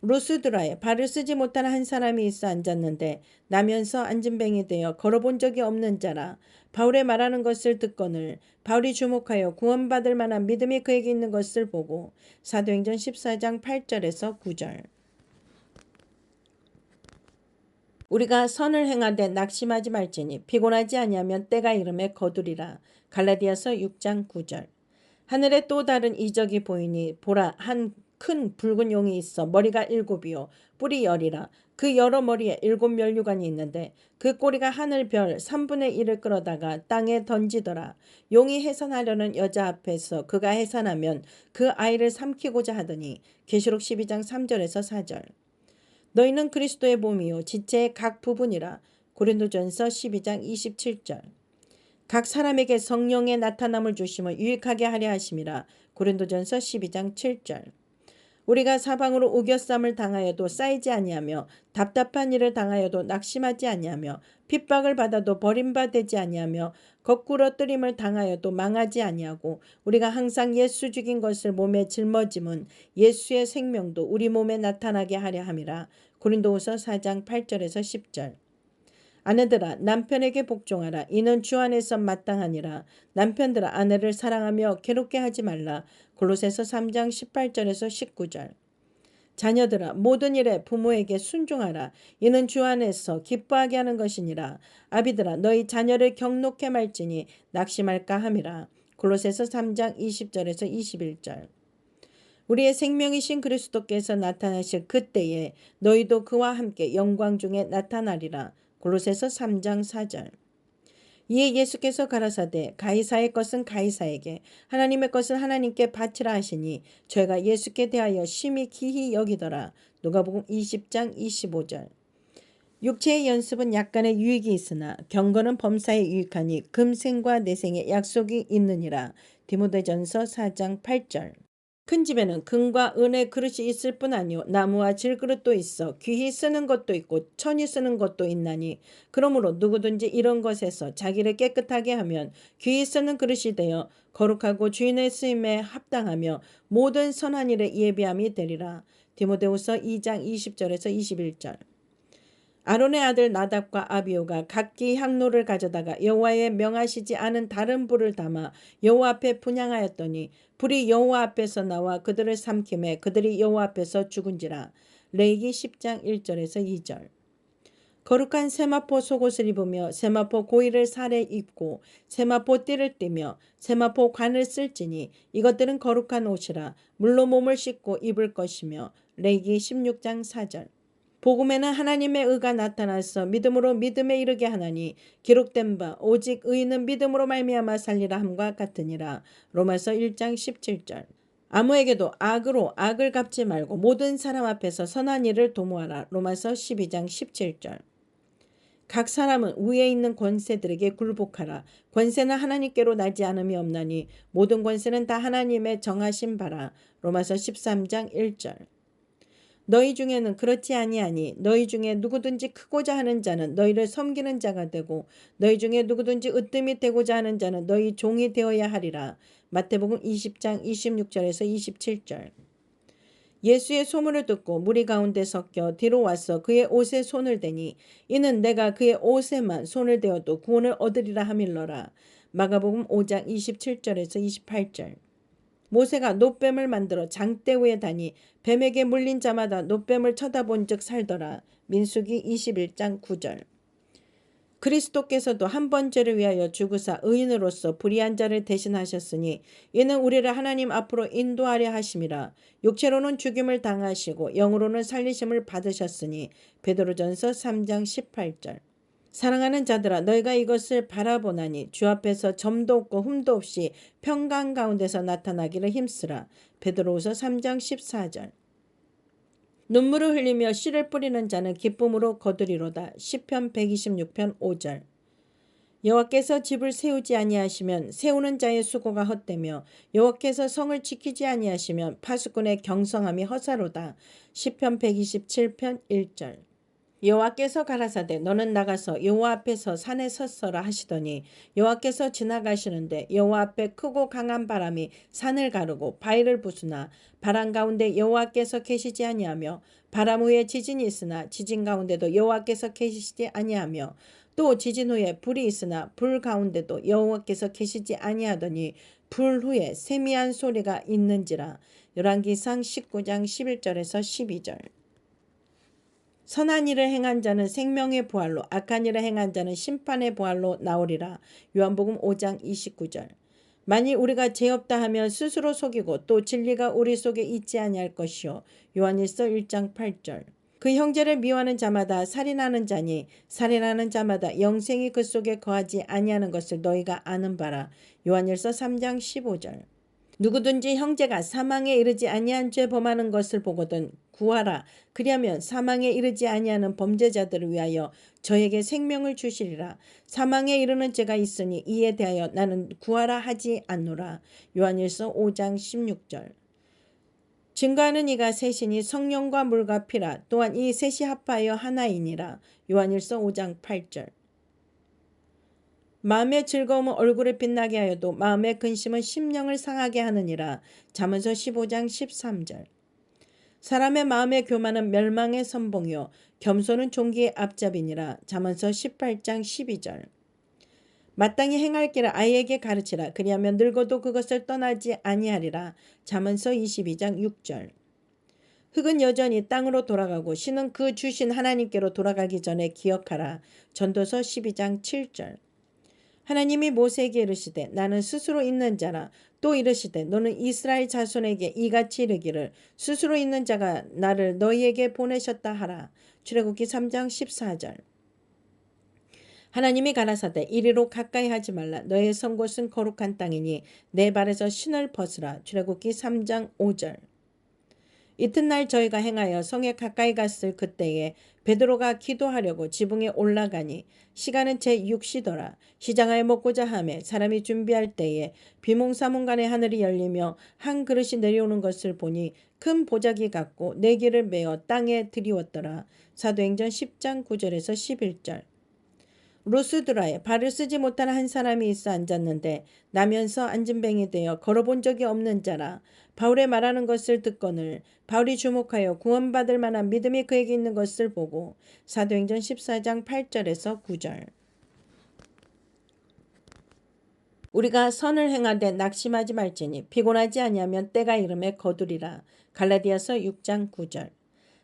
루스드라에 발을 쓰지 못하는 한 사람이 있어 앉았는데 나면서 앉은뱅이 되어 걸어본 적이 없는 자라. 바울의 말하는 것을 듣거늘 바울이 주목하여 구원받을 만한 믿음이 그에게 있는 것을 보고 사도행전 14장 8절에서 9절. 우리가 선을 행하되 낙심하지 말지니 피곤하지 아니하면 때가 이름에 거두리라. 갈라디아서 6장 9절. 하늘에 또 다른 이적이 보이니 보라 한 큰 붉은 용이 있어 머리가 7이요 뿔이 10이라. 그 여러 머리에 7면류관이 있는데 그 꼬리가 하늘 별 3분의 1을 끌어다가 땅에 던지더라. 용이 해산하려는 여자 앞에서 그가 해산하면 그 아이를 삼키고자 하더니 계시록 12장 3절에서 4절. 너희는 그리스도의 몸이요 지체의 각 부분이라. 고린도전서 12장 27절. 각 사람에게 성령의 나타남을 주심을 유익하게 하려 하심이라. 고린도전서 12장 7절. 우리가 사방으로 우겨쌈을 당하여도 쌓이지 아니하며 답답한 일을 당하여도 낙심하지 아니하며 핍박을 받아도 버림받지 아니하며 거꾸로 뜨림을 당하여도 망하지 아니하고 우리가 항상 예수 죽인 것을 몸에 짊어짐은 예수의 생명도 우리 몸에 나타나게 하려 함이라. 고린도후서 4장 8절에서 10절. 아내들아 남편에게 복종하라. 이는 주 안에서 마땅하니라. 남편들아 아내를 사랑하며 괴롭게 하지 말라. 골로새서 3장 18절에서 19절. 자녀들아 모든 일에 부모에게 순종하라. 이는 주 안에서 기뻐하게 하는 것이니라. 아비들아 너희 자녀를 경록해 말지니 낙심할까 함이라. 골로새서 3장 20절에서 21절. 우리의 생명이신 그리스도께서 나타나실 그때에 너희도 그와 함께 영광 중에 나타나리라. 골로새서 3장 4절. 이에 예수께서 가라사대 가이사의 것은 가이사에게 하나님의 것은 하나님께 바치라 하시니 저희가 예수께 대하여 심히 기히 여기더라. 누가복음 20장 25절. 육체의 연습은 약간의 유익이 있으나 경건은 범사에 유익하니 금생과 내생의 약속이 있느니라. 디모데전서 4장 8절. 큰 집에는 금과 은의 그릇이 있을 뿐 아니요 나무와 질그릇도 있어 귀히 쓰는 것도 있고 천히 쓰는 것도 있나니 그러므로 누구든지 이런 것에서 자기를 깨끗하게 하면 귀히 쓰는 그릇이 되어 거룩하고 주인의 쓰임에 합당하며 모든 선한 일에 예비함이 되리라. 디모데후서 2장 20절에서 21절. 아론의 아들 나답과 아비오가 각기 향로를 가져다가 여호와의 명하시지 않은 다른 불을 담아 여호와 앞에 분향하였더니 불이 여호와 앞에서 나와 그들을 삼킴에 그들이 여호와 앞에서 죽은지라. 레위기 10장 1절에서 2절. 거룩한 세마포 속옷을 입으며 세마포 고이를 살에 입고 세마포 띠를 띠며 세마포 관을 쓸지니 이것들은 거룩한 옷이라 물로 몸을 씻고 입을 것이며 레위기 16장 4절. 복음에는 하나님의 의가 나타나서 믿음으로 믿음에 이르게 하나니 기록된 바 오직 의인은 믿음으로 말미암아 살리라 함과 같으니라. 로마서 1장 17절. 아무에게도 악으로 악을 갚지 말고 모든 사람 앞에서 선한 일을 도모하라. 로마서 12장 17절. 각 사람은 위에 있는 권세들에게 굴복하라. 권세는 하나님께로 나지 않음이 없나니 모든 권세는 다 하나님의 정하신 바라. 로마서 13장 1절. 너희 중에는 그렇지 아니하니 너희 중에 누구든지 크고자 하는 자는 너희를 섬기는 자가 되고 너희 중에 누구든지 으뜸이 되고자 하는 자는 너희 종이 되어야 하리라. 마태복음 20장 26절에서 27절. 예수의 소문을 듣고 무리 가운데 섞여 뒤로 와서 그의 옷에 손을 대니 이는 내가 그의 옷에만 손을 대어도 구원을 얻으리라 하밀러라. 마가복음 5장 27절에서 28절. 모세가 놋뱀을 만들어 장대 위에 다니 뱀에게 물린 자마다 놋뱀을 쳐다본 즉 살더라. 민수기 21장 9절. 그리스도께서도 한 번 죄를 위하여 죽으사 의인으로서 불의한 자를 대신하셨으니 이는 우리를 하나님 앞으로 인도하려 하심이라. 육체로는 죽임을 당하시고 영으로는 살리심을 받으셨으니 베드로전서 3장 18절. 사랑하는 자들아 너희가 이것을 바라보나니 주 앞에서 점도 없고 흠도 없이 평강 가운데서 나타나기를 힘쓰라. 베드로후서 3장 14절. 눈물을 흘리며 씨를 뿌리는 자는 기쁨으로 거두리로다. 시편 126편 5절. 여호와께서 집을 세우지 아니하시면 세우는 자의 수고가 헛되며 여호와께서 성을 지키지 아니하시면 파수꾼의 경성함이 허사로다. 시편 127편 1절. 여호와께서 가라사대 너는 나가서 여호와 앞에서 산에 섰어라 하시더니 여호와께서 지나가시는데 여호와 앞에 크고 강한 바람이 산을 가르고 바위를 부수나 바람 가운데 여호와께서 계시지 아니하며 바람 후에 지진이 있으나 지진 가운데도 여호와께서 계시지 아니하며 또 지진 후에 불이 있으나 불 가운데도 여호와께서 계시지 아니하더니 불 후에 세미한 소리가 있는지라. 열왕기상 19장 11절에서 12절. 선한 일을 행한 자는 생명의 부활로 악한 일을 행한 자는 심판의 부활로 나오리라. 요한복음 5장 29절. 만일 우리가 죄 없다 하면 스스로 속이고 또 진리가 우리 속에 있지 아니할 것이요. 요한일서 1장 8절. 그 형제를 미워하는 자마다 살인하는 자니 살인하는 자마다 영생이 그 속에 거하지 아니하는 것을 너희가 아는 바라. 요한일서 3장 15절. 누구든지 형제가 사망에 이르지 아니한 죄 범하는 것을 보거든 구하라. 그리하면 사망에 이르지 아니하는 범죄자들을 위하여 저에게 생명을 주시리라. 사망에 이르는 죄가 있으니 이에 대하여 나는 구하라 하지 않노라. 요한일서 5장 16절. 증거하는 이가 셋이니 성령과 물과 피라. 또한 이 셋이 합하여 하나이니라. 요한일서 5장 8절. 마음의 즐거움은 얼굴을 빛나게 하여도 마음의 근심은 심령을 상하게 하느니라. 잠언서 15장 13절. 사람의 마음의 교만은 멸망의 선봉이요 겸손은 존귀의 앞잡이니라. 잠언서 18장 12절. 마땅히 행할 길을 아이에게 가르치라. 그리하면 늙어도 그것을 떠나지 아니하리라. 잠언서 22장 6절. 흙은 여전히 땅으로 돌아가고 신은 그 주신 하나님께로 돌아가기 전에 기억하라. 전도서 12장 7절. 하나님이 모세에게 이르시되 나는 스스로 있는 자라. 또 이르시되 너는 이스라엘 자손에게 이같이 이르기를 스스로 있는 자가 나를 너희에게 보내셨다 하라. 출애굽기 3장 14절. 하나님이 가라사대 이리로 가까이 하지 말라. 너의 선 곳은 거룩한 땅이니 내 발에서 신을 벗으라. 출애굽기 3장 5절. 이튿날 저희가 행하여 성에 가까이 갔을 그때에 베드로가 기도하려고 지붕에 올라가니 시간은 제6시더라. 시장하여 먹고자 하매 사람이 준비할 때에 비몽사몽간에 하늘이 열리며 한 그릇이 내려오는 것을 보니 큰 보자기 같고 네 개를 메어 땅에 들이웠더라. 사도행전 10장 9절에서 11절. 루스드라에 발을 쓰지 못하는 한 사람이 있어 앉았는데 나면서 앉은뱅이 되어 걸어본 적이 없는 자라. 바울의 말하는 것을 듣거늘 바울이 주목하여 구원받을 만한 믿음이 그에게 있는 것을 보고 사도행전 14장 8절에서 9절. 우리가 선을 행하되 낙심하지 말지니 피곤하지 아니하면 때가 이름에 거두리라. 갈라디아서 6장 9절.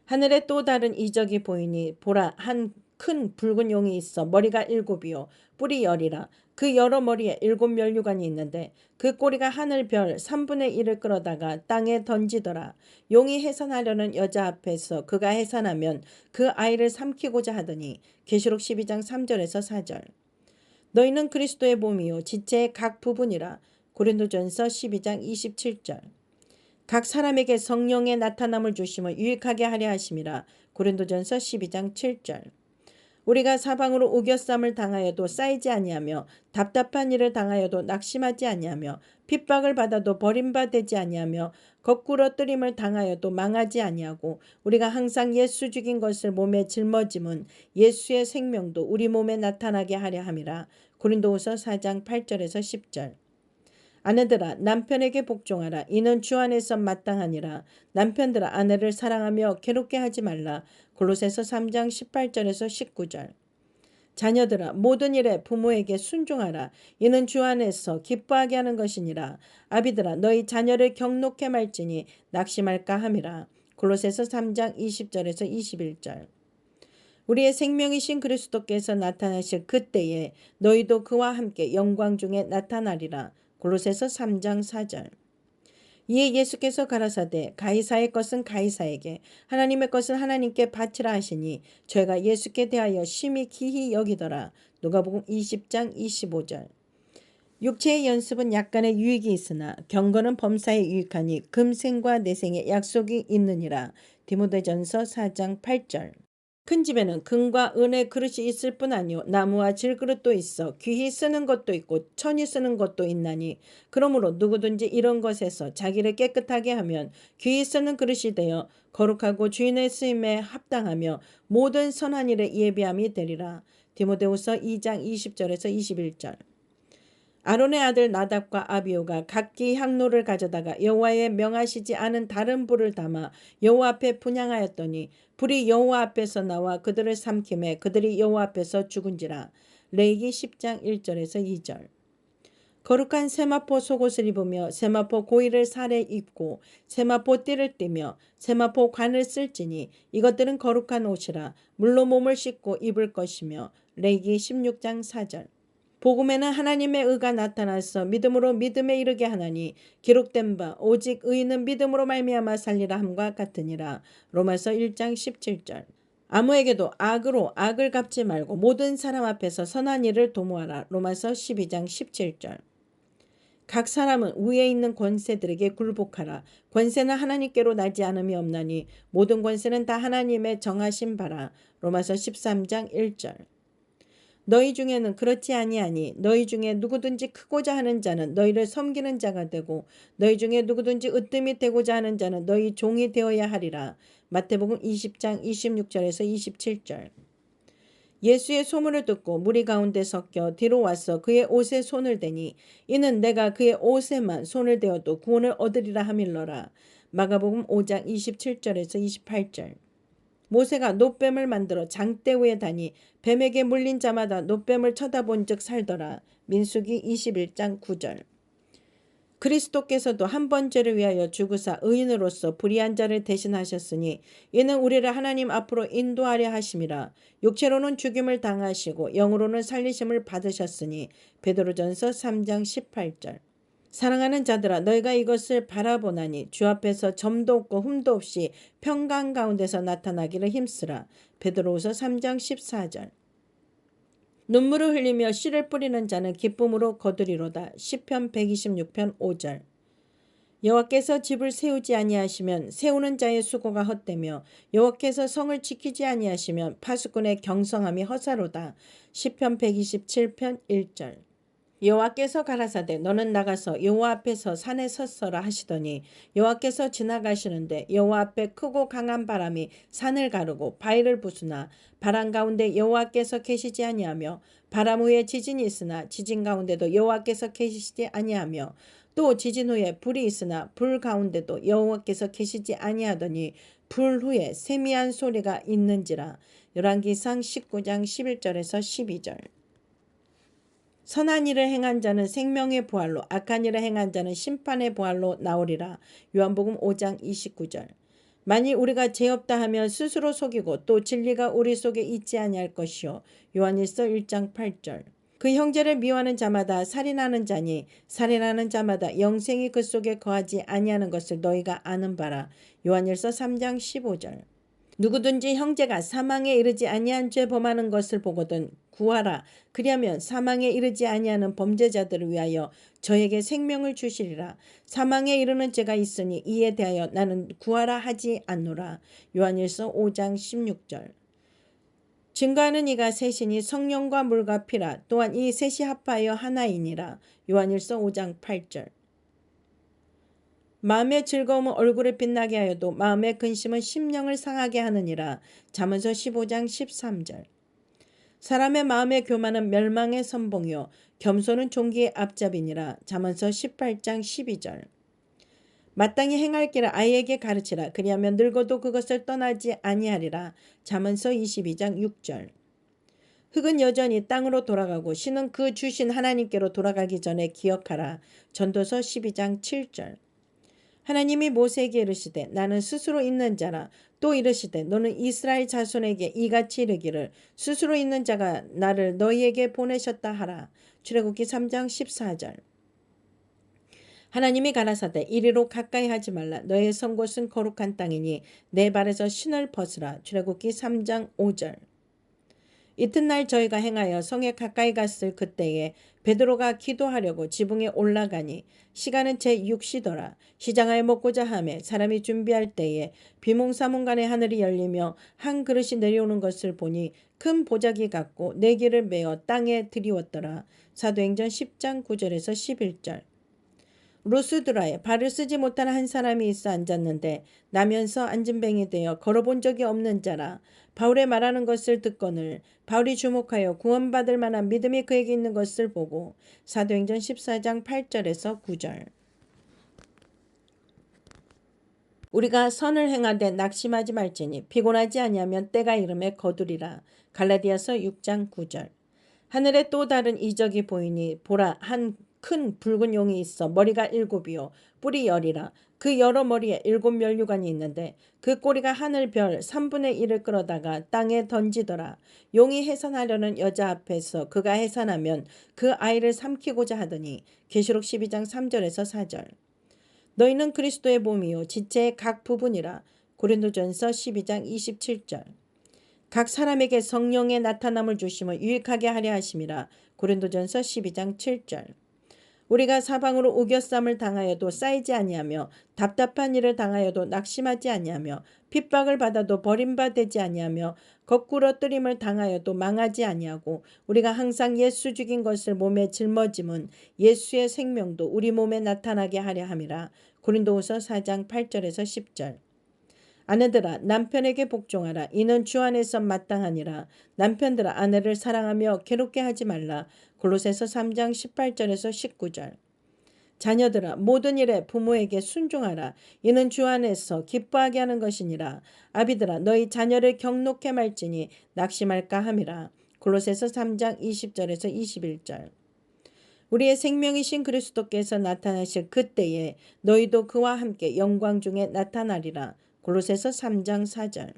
하늘에 또 다른 이적이 보이니 보라 한 큰 붉은 용이 있어 머리가 7이요 뿔이 10이라. 그 여러 머리에 7면류관이 있는데 그 꼬리가 하늘 별 3분의 1을 끌어다가 땅에 던지더라. 용이 해산하려는 여자 앞에서 그가 해산하면 그 아이를 삼키고자 하더니. 계시록 12장 3절에서 4절. 너희는 그리스도의 몸이요 지체의 각 부분이라. 고린도전서 12장 27절. 각 사람에게 성령의 나타남을 주심을 유익하게 하려 하심이라. 고린도전서 12장 7절. 우리가 사방으로 우겨쌈을 당하여도 쌓이지 아니하며 답답한 일을 당하여도 낙심하지 아니하며 핍박을 받아도 버림받지 아니하며 거꾸로 뜨림을 당하여도 망하지 아니하고 우리가 항상 예수 죽인 것을 몸에 짊어짐은 예수의 생명도 우리 몸에 나타나게 하려 함이라. 고린도후서 4장 8절에서 10절. 아내들아 남편에게 복종하라. 이는 주 안에서 마땅하니라. 남편들아 아내를 사랑하며 괴롭게 하지 말라. 골로새서 3장 18절에서 19절. 자녀들아 모든 일에 부모에게 순종하라. 이는 주 안에서 기뻐하게 하는 것이니라. 아비들아 너희 자녀를 경록해 말지니 낙심할까 함이라. 골로새서 3장 20절에서 21절. 우리의 생명이신 그리스도께서 나타나실 그때에 너희도 그와 함께 영광 중에 나타나리라. 골로새서 3장 4절. 이에 예수께서 가라사대 가이사의 것은 가이사에게 하나님의 것은 하나님께 바치라 하시니 죄가 예수께 대하여 심히 기히 여기더라. 누가복음 20장 25절. 육체의 연습은 약간의 유익이 있으나 경건은 범사에 유익하니 금생과 내생에 약속이 있느니라. 디모데전서 4장 8절. 큰 집에는 금과 은의 그릇이 있을 뿐 아니요 나무와 질그릇도 있어 귀히 쓰는 것도 있고 천히 쓰는 것도 있나니 그러므로 누구든지 이런 것에서 자기를 깨끗하게 하면 귀히 쓰는 그릇이 되어 거룩하고 주인의 쓰임에 합당하며 모든 선한 일에 예비함이 되리라. 디모데후서 2장 20절에서 21절. 아론의 아들 나답과 아비후가 각기 향로를 가져다가 여호와의 명하시지 않은 다른 불을 담아 여호와 앞에 분향하였더니 불이 여호와 앞에서 나와 그들을 삼키매 그들이 여호와 앞에서 죽은지라. 레위기 10장 1절에서 2절. 거룩한 세마포 속옷을 입으며 세마포 고이를 살에 입고 세마포 띠를 띠며 세마포 관을 쓸지니 이것들은 거룩한 옷이라 물로 몸을 씻고 입을 것이며. 레위기 16장 4절. 복음에는 하나님의 의가 나타나서 믿음으로 믿음에 이르게 하나니 기록된 바 오직 의인은 믿음으로 말미암아 살리라 함과 같으니라. 로마서 1장 17절. 아무에게도 악으로 악을 갚지 말고 모든 사람 앞에서 선한 일을 도모하라. 로마서 12장 17절. 각 사람은 위에 있는 권세들에게 굴복하라. 권세는 하나님께로 나지 않음이 없나니 모든 권세는 다 하나님의 정하신 바라. 로마서 13장 1절. 너희 중에는 그렇지 아니하니 너희 중에 누구든지 크고자 하는 자는 너희를 섬기는 자가 되고 너희 중에 누구든지 으뜸이 되고자 하는 자는 너희 종이 되어야 하리라. 마태복음 20장 26절에서 27절. 예수의 소문을 듣고 무리 가운데 섞여 뒤로 와서 그의 옷에 손을 대니 이는 내가 그의 옷에만 손을 대어도 구원을 얻으리라 하밀러라. 마가복음 5장 27절에서 28절. 모세가 놋뱀을 만들어 장대 위에 다니 뱀에게 물린 자마다 놋뱀을 쳐다본 즉 살더라. 민수기 21장 9절. 그리스도께서도 한 번 죄를 위하여 죽으사 의인으로서 불의한 자를 대신하셨으니 이는 우리를 하나님 앞으로 인도하려 하심이라. 육체로는 죽임을 당하시고 영으로는 살리심을 받으셨으니. 베드로전서 3장 18절. 사랑하는 자들아 너희가 이것을 바라보나니 주 앞에서 점도 없고 흠도 없이 평강 가운데서 나타나기를 힘쓰라. 베드로후서 3장 14절. 눈물을 흘리며 씨를 뿌리는 자는 기쁨으로 거두리로다. 시편 126편 5절. 여호와께서 집을 세우지 아니하시면 세우는 자의 수고가 헛되며 여호와께서 성을 지키지 아니하시면 파수꾼의 경성함이 허사로다. 시편 127편 1절. 여호와께서 가라사대 너는 나가서 여호와 앞에서 산에 섰어라 하시더니 여호와께서 지나가시는데 여호와 앞에 크고 강한 바람이 산을 가르고 바위를 부수나 바람 가운데 여호와께서 계시지 아니하며 바람 후에 지진이 있으나 지진 가운데도 여호와께서 계시지 아니하며 또 지진 후에 불이 있으나 불 가운데도 여호와께서 계시지 아니하더니 불 후에 세미한 소리가 있는지라. 열왕기상 19장 11절에서 12절. 선한 일을 행한 자는 생명의 부활로 악한 일을 행한 자는 심판의 부활로 나오리라. 요한복음 5장 29절. 만일 우리가 죄 없다 하면 스스로 속이고 또 진리가 우리 속에 있지 아니할 것이요. 요한일서 1장 8절. 그 형제를 미워하는 자마다 살인하는 자니 살인하는 자마다 영생이 그 속에 거하지 아니하는 것을 너희가 아는 바라. 요한일서 3장 15절. 누구든지 형제가 사망에 이르지 아니한 죄 범하는 것을 보거든 구하라. 그리하면 사망에 이르지 아니하는 범죄자들을 위하여 저에게 생명을 주시리라. 사망에 이르는 죄가 있으니 이에 대하여 나는 구하라 하지 않노라. 요한일서 5장 16절. 증거하는 이가 셋이니 성령과 물과 피라. 또한 이 셋이 합하여 하나이니라. 요한일서 5장 8절. 마음의 즐거움은 얼굴을 빛나게 하여도 마음의 근심은 심령을 상하게 하느니라. 잠언서 15장 13절. 사람의 마음의 교만은 멸망의 선봉이요 겸손은 종기의 앞잡이니라. 잠언서 18장 12절. 마땅히 행할 길을 아이에게 가르치라. 그리하면 늙어도 그것을 떠나지 아니하리라. 잠언서 22장 6절. 흙은 여전히 땅으로 돌아가고 신은 그 주신 하나님께로 돌아가기 전에 기억하라. 전도서 12장 7절. 하나님이 모세에게 이르시되 나는 스스로 있는 자라. 또 이르시되 너는 이스라엘 자손에게 이같이 이르기를 스스로 있는 자가 나를 너희에게 보내셨다 하라. 출애굽기 3장 14절. 하나님이 가라사대 이리로 가까이 하지 말라. 너의 선 곳은 거룩한 땅이니 내 발에서 신을 벗으라. 출애굽기 3장 5절. 이튿날 저희가 행하여 성에 가까이 갔을 그때에 베드로가 기도하려고 지붕에 올라가니 시간은 제6시더라. 시장하에 먹고자 하매 사람이 준비할 때에 비몽사몽간에 하늘이 열리며 한 그릇이 내려오는 것을 보니 큰 보자기 같고 네개를 메어 땅에 들이웠더라. 사도행전 10장 9절에서 11절. 루스드라에 발을 쓰지 못하는 한 사람이 있어 앉았는데 나면서 앉은뱅이 되어 걸어본 적이 없는 자라. 바울의 말하는 것을 듣거늘 바울이 주목하여 구원받을 만한 믿음이 그에게 있는 것을 보고 사도행전 14장 8절에서 9절. 우리가 선을 행하되 낙심하지 말지니 피곤하지 아니하면 때가 이름에 거두리라. 갈라디아서 6장 9절. 하늘에 또 다른 이적이 보이니 보라 한 큰 붉은 용이 있어 머리가 7이요 뿔이 10이라. 그 여러 머리에 7면류관이 있는데 그 꼬리가 하늘 별 3분의 1을 끌어다가 땅에 던지더라. 용이 해산하려는 여자 앞에서 그가 해산하면 그 아이를 삼키고자 하더니 계시록 12장 3절에서 4절. 너희는 그리스도의 몸이요 지체의 각 부분이라. 고린도전서 12장 27절. 각 사람에게 성령의 나타남을 주심을 유익하게 하려 하심이라. 고린도전서 12장 7절. 우리가 사방으로 우겨쌈을 당하여도 쌓이지 아니하며 답답한 일을 당하여도 낙심하지 아니하며 핍박을 받아도 버림받지 아니하며 거꾸로 뜨림을 당하여도 망하지 아니하고 우리가 항상 예수 죽인 것을 몸에 짊어짐은 예수의 생명도 우리 몸에 나타나게 하려 함이라. 고린도후서 4장 8절에서 10절. 아내들아 남편에게 복종하라. 이는 주 안에서 마땅하니라. 남편들아 아내를 사랑하며 괴롭게 하지 말라. 골로새서 3장 18절에서 19절. 자녀들아 모든 일에 부모에게 순종하라. 이는 주 안에서 기뻐하게 하는 것이니라. 아비들아 너희 자녀를 경록해 말지니 낙심할까 함이라. 골로새서 3장 20절에서 21절. 우리의 생명이신 그리스도께서 나타나실 그때에 너희도 그와 함께 영광 중에 나타나리라. 골로새서 3장 4절.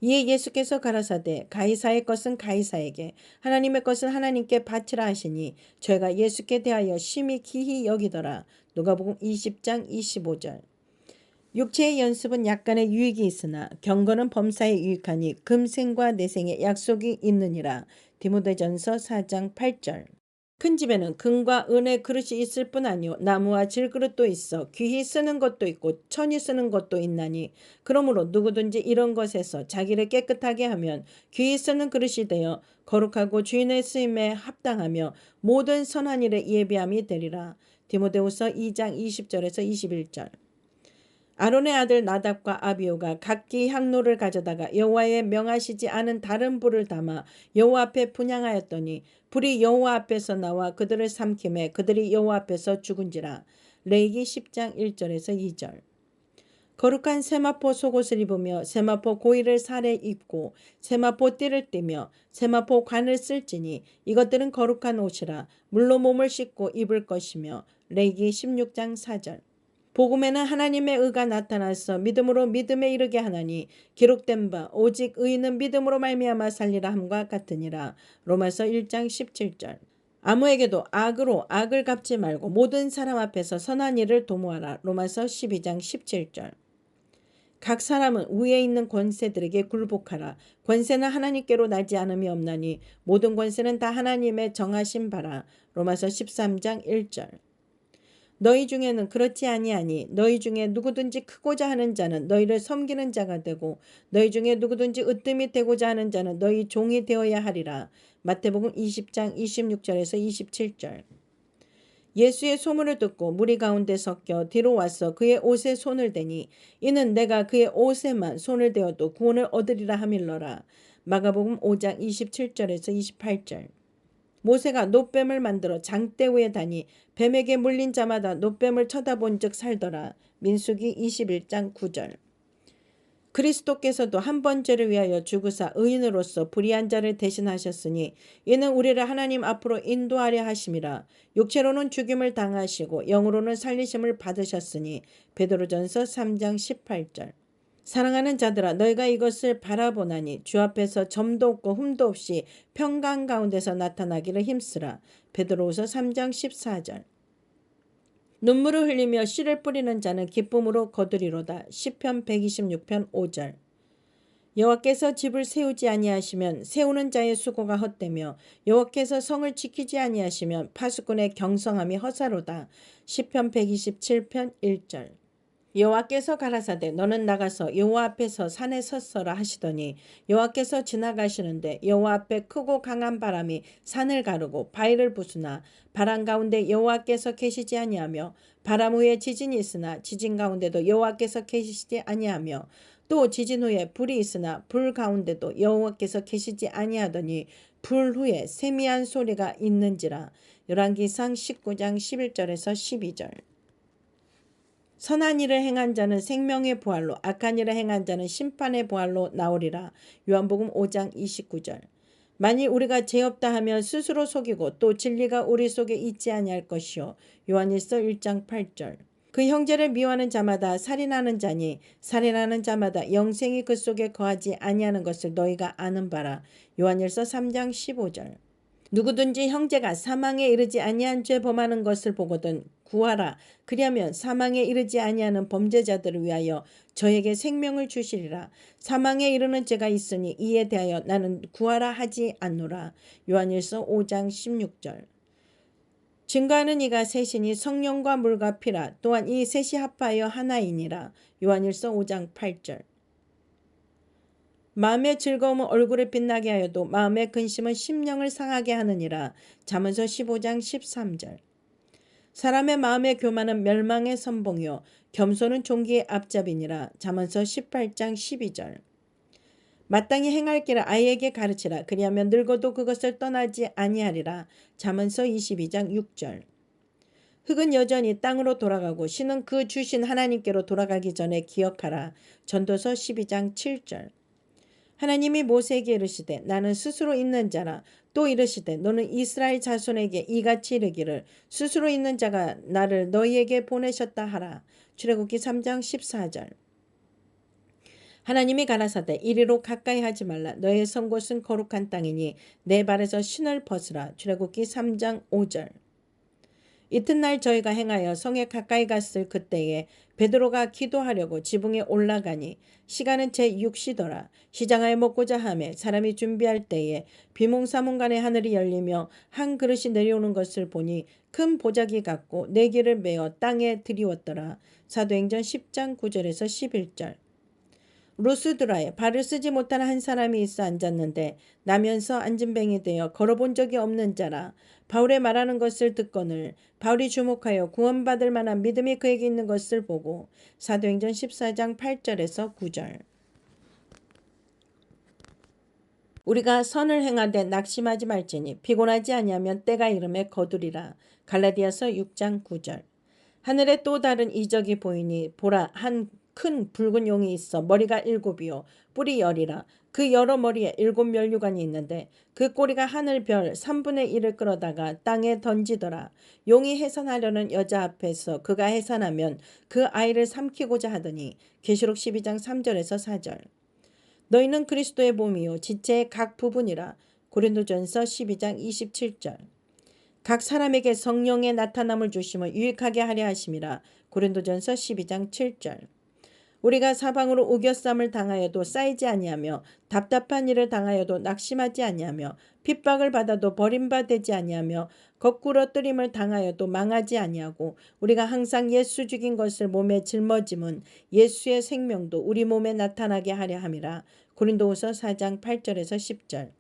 이에 예수께서 가라사대 가이사의 것은 가이사에게 하나님의 것은 하나님께 바치라 하시니 저희가 예수께 대하여 심히 기히 여기더라. 누가복음 20장 25절. 육체의 연습은 약간의 유익이 있으나 경건은 범사에 유익하니 금생과 내생의 약속이 있느니라. 디모데전서 4장 8절. 큰 집에는 금과 은의 그릇이 있을 뿐 아니요 나무와 질그릇도 있어 귀히 쓰는 것도 있고 천히 쓰는 것도 있나니 그러므로 누구든지 이런 것에서 자기를 깨끗하게 하면 귀히 쓰는 그릇이 되어 거룩하고 주인의 쓰임에 합당하며 모든 선한 일에 예비함이 되리라. 디모데후서 2장 20절에서 21절. 아론의 아들 나답과 아비후가 각기 향로를 가져다가 여호와의 명하시지 않은 다른 불을 담아 여호와 앞에 분향하였더니 불이 여호와 앞에서 나와 그들을 삼킴에 그들이 여호와 앞에서 죽은지라. 레위기 10장 1절에서 2절. 거룩한 세마포 속옷을 입으며 세마포 고이를 살에 입고 세마포 띠를 띠며 세마포 관을 쓸지니 이것들은 거룩한 옷이라 물로 몸을 씻고 입을 것이며. 레위기 16장 4절. 복음에는 하나님의 의가 나타나서 믿음으로 믿음에 이르게 하나니 기록된 바 오직 의인은 믿음으로 말미암아 살리라 함과 같으니라. 로마서 1장 17절. 아무에게도 악으로 악을 갚지 말고 모든 사람 앞에서 선한 일을 도모하라. 로마서 12장 17절. 각 사람은 위에 있는 권세들에게 굴복하라. 권세는 하나님께로 나지 않음이 없나니 모든 권세는 다 하나님의 정하신 바라. 로마서 13장 1절. 너희 중에는 그렇지 아니하니 너희 중에 누구든지 크고자 하는 자는 너희를 섬기는 자가 되고 너희 중에 누구든지 으뜸이 되고자 하는 자는 너희 종이 되어야 하리라. 마태복음 20장 26절에서 27절. 예수의 소문을 듣고 무리 가운데 섞여 뒤로 와서 그의 옷에 손을 대니 이는 내가 그의 옷에만 손을 대어도 구원을 얻으리라 하밀러라. 마가복음 5장 27절에서 28절. 모세가 놋뱀을 만들어 장대 위에 다니 뱀에게 물린 자마다 놋뱀을 쳐다본 즉 살더라. 민수기 21장 9절. 그리스도께서도 한 번 죄를 위하여 죽으사 의인으로서 불의한 자를 대신하셨으니 이는 우리를 하나님 앞으로 인도하려 하심이라. 육체로는 죽임을 당하시고 영으로는 살리심을 받으셨으니 베드로전서 3장 18절. 사랑하는 자들아 너희가 이것을 바라보나니 주 앞에서 점도 없고 흠도 없이 평강 가운데서 나타나기를 힘쓰라. 베드로후서 3장 14절. 눈물을 흘리며 씨를 뿌리는 자는 기쁨으로 거두리로다. 시편 126편 5절. 여호와께서 집을 세우지 아니하시면 세우는 자의 수고가 헛되며 여호와께서 성을 지키지 아니하시면 파수꾼의 경성함이 허사로다. 시편 127편 1절. 여호와께서 가라사대 너는 나가서 여호와 앞에서 산에 섰어라 하시더니 여호와께서 지나가시는데 여호와 앞에 크고 강한 바람이 산을 가르고 바위를 부수나 바람 가운데 여호와께서 계시지 아니하며 바람 후에 지진이 있으나 지진 가운데도 여호와께서 계시지 아니하며 또 지진 후에 불이 있으나 불 가운데도 여호와께서 계시지 아니하더니 불 후에 세미한 소리가 있는지라. 열왕기상 19장 11절에서 12절. 선한 일을 행한 자는 생명의 부활로 악한 일을 행한 자는 심판의 부활로 나오리라. 요한복음 5장 29절. 만일 우리가 죄 없다 하면 스스로 속이고 또 진리가 우리 속에 있지 아니할 것이요. 요한일서 1장 8절. 그 형제를 미워하는 자마다 살인하는 자니 살인하는 자마다 영생이 그 속에 거하지 아니하는 것을 너희가 아는 바라. 요한일서 3장 15절. 누구든지 형제가 사망에 이르지 아니한 죄 범하는 것을 보거든 구하라. 그리하면 사망에 이르지 아니하는 범죄자들을 위하여 저에게 생명을 주시리라. 사망에 이르는 죄가 있으니 이에 대하여 나는 구하라 하지 않노라. 요한일서 5장 16절. 증거하는 이가 셋이니 성령과 물과 피라. 또한 이 셋이 합하여 하나이니라. 요한일서 5장 8절. 마음의 즐거움은 얼굴을 빛나게 하여도 마음의 근심은 심령을 상하게 하느니라. 잠언서 15장 13절. 사람의 마음의 교만은 멸망의 선봉이요 겸손은 존귀의 앞잡이니라. 잠언서 18장 12절. 마땅히 행할 길을 아이에게 가르치라. 그리하면 늙어도 그것을 떠나지 아니하리라. 잠언서 22장 6절. 흙은 여전히 땅으로 돌아가고 신은 그 주신 하나님께로 돌아가기 전에 기억하라. 전도서 12장 7절. 하나님이 모세에게 이르시되 나는 스스로 있는 자라. 또 이르시되 너는 이스라엘 자손에게 이같이 이르기를 스스로 있는 자가 나를 너희에게 보내셨다 하라. 출애굽기 3장 14절. 하나님이 가라사대 이리로 가까이 하지 말라. 너의 선 곳은 거룩한 땅이니 내 발에서 신을 벗으라. 출애굽기 3장 5절. 이튿날 저희가 행하여 성에 가까이 갔을 그때에 베드로가 기도하려고 지붕에 올라가니 시간은 제6시더라. 시장하에 먹고자 하매 사람이 준비할 때에 비몽사몽간에 하늘이 열리며 한 그릇이 내려오는 것을 보니 큰 보자기 같고 네개를 메어 땅에 들이웠더라. 사도행전 10장 9절에서 11절. 루스드라에 발을 쓰지 못하는 한 사람이 있어 앉았는데 나면서 앉은 뱅이 되어 걸어본 적이 없는 자라. 바울의 말하는 것을 듣거늘 바울이 주목하여 구원받을 만한 믿음이 그에게 있는 것을 보고 사도행전 14장 8절에서 9절. 우리가 선을 행하되 낙심하지 말지니 피곤하지 아니하면 때가 이름에 거두리라. 갈라디아서 6장 9절. 하늘에 또 다른 이적이 보이니 보라 한 큰 붉은 용이 있어 머리가 7이요 뿔이 10이라. 그 여러 머리에 7면류관이 있는데 그 꼬리가 하늘 별 3분의 1을 끌어다가 땅에 던지더라. 용이 해산하려는 여자 앞에서 그가 해산하면 그 아이를 삼키고자 하더니. 계시록 12장 3절에서 4절. 너희는 그리스도의 몸이요 지체의 각 부분이라. 고린도전서 12장 27절. 각 사람에게 성령의 나타남을 주심을 유익하게 하려 하심이라. 고린도전서 12장 7절. 우리가 사방으로 우겨쌈을 당하여도 쌓이지 아니하며 답답한 일을 당하여도 낙심하지 아니하며 핍박을 받아도 버림받지 아니하며 거꾸로 뜨림을 당하여도 망하지 아니하고 우리가 항상 예수 죽인 것을 몸에 짊어짐은 예수의 생명도 우리 몸에 나타나게 하려 함이라. 고린도후서 4장 8절에서 10절.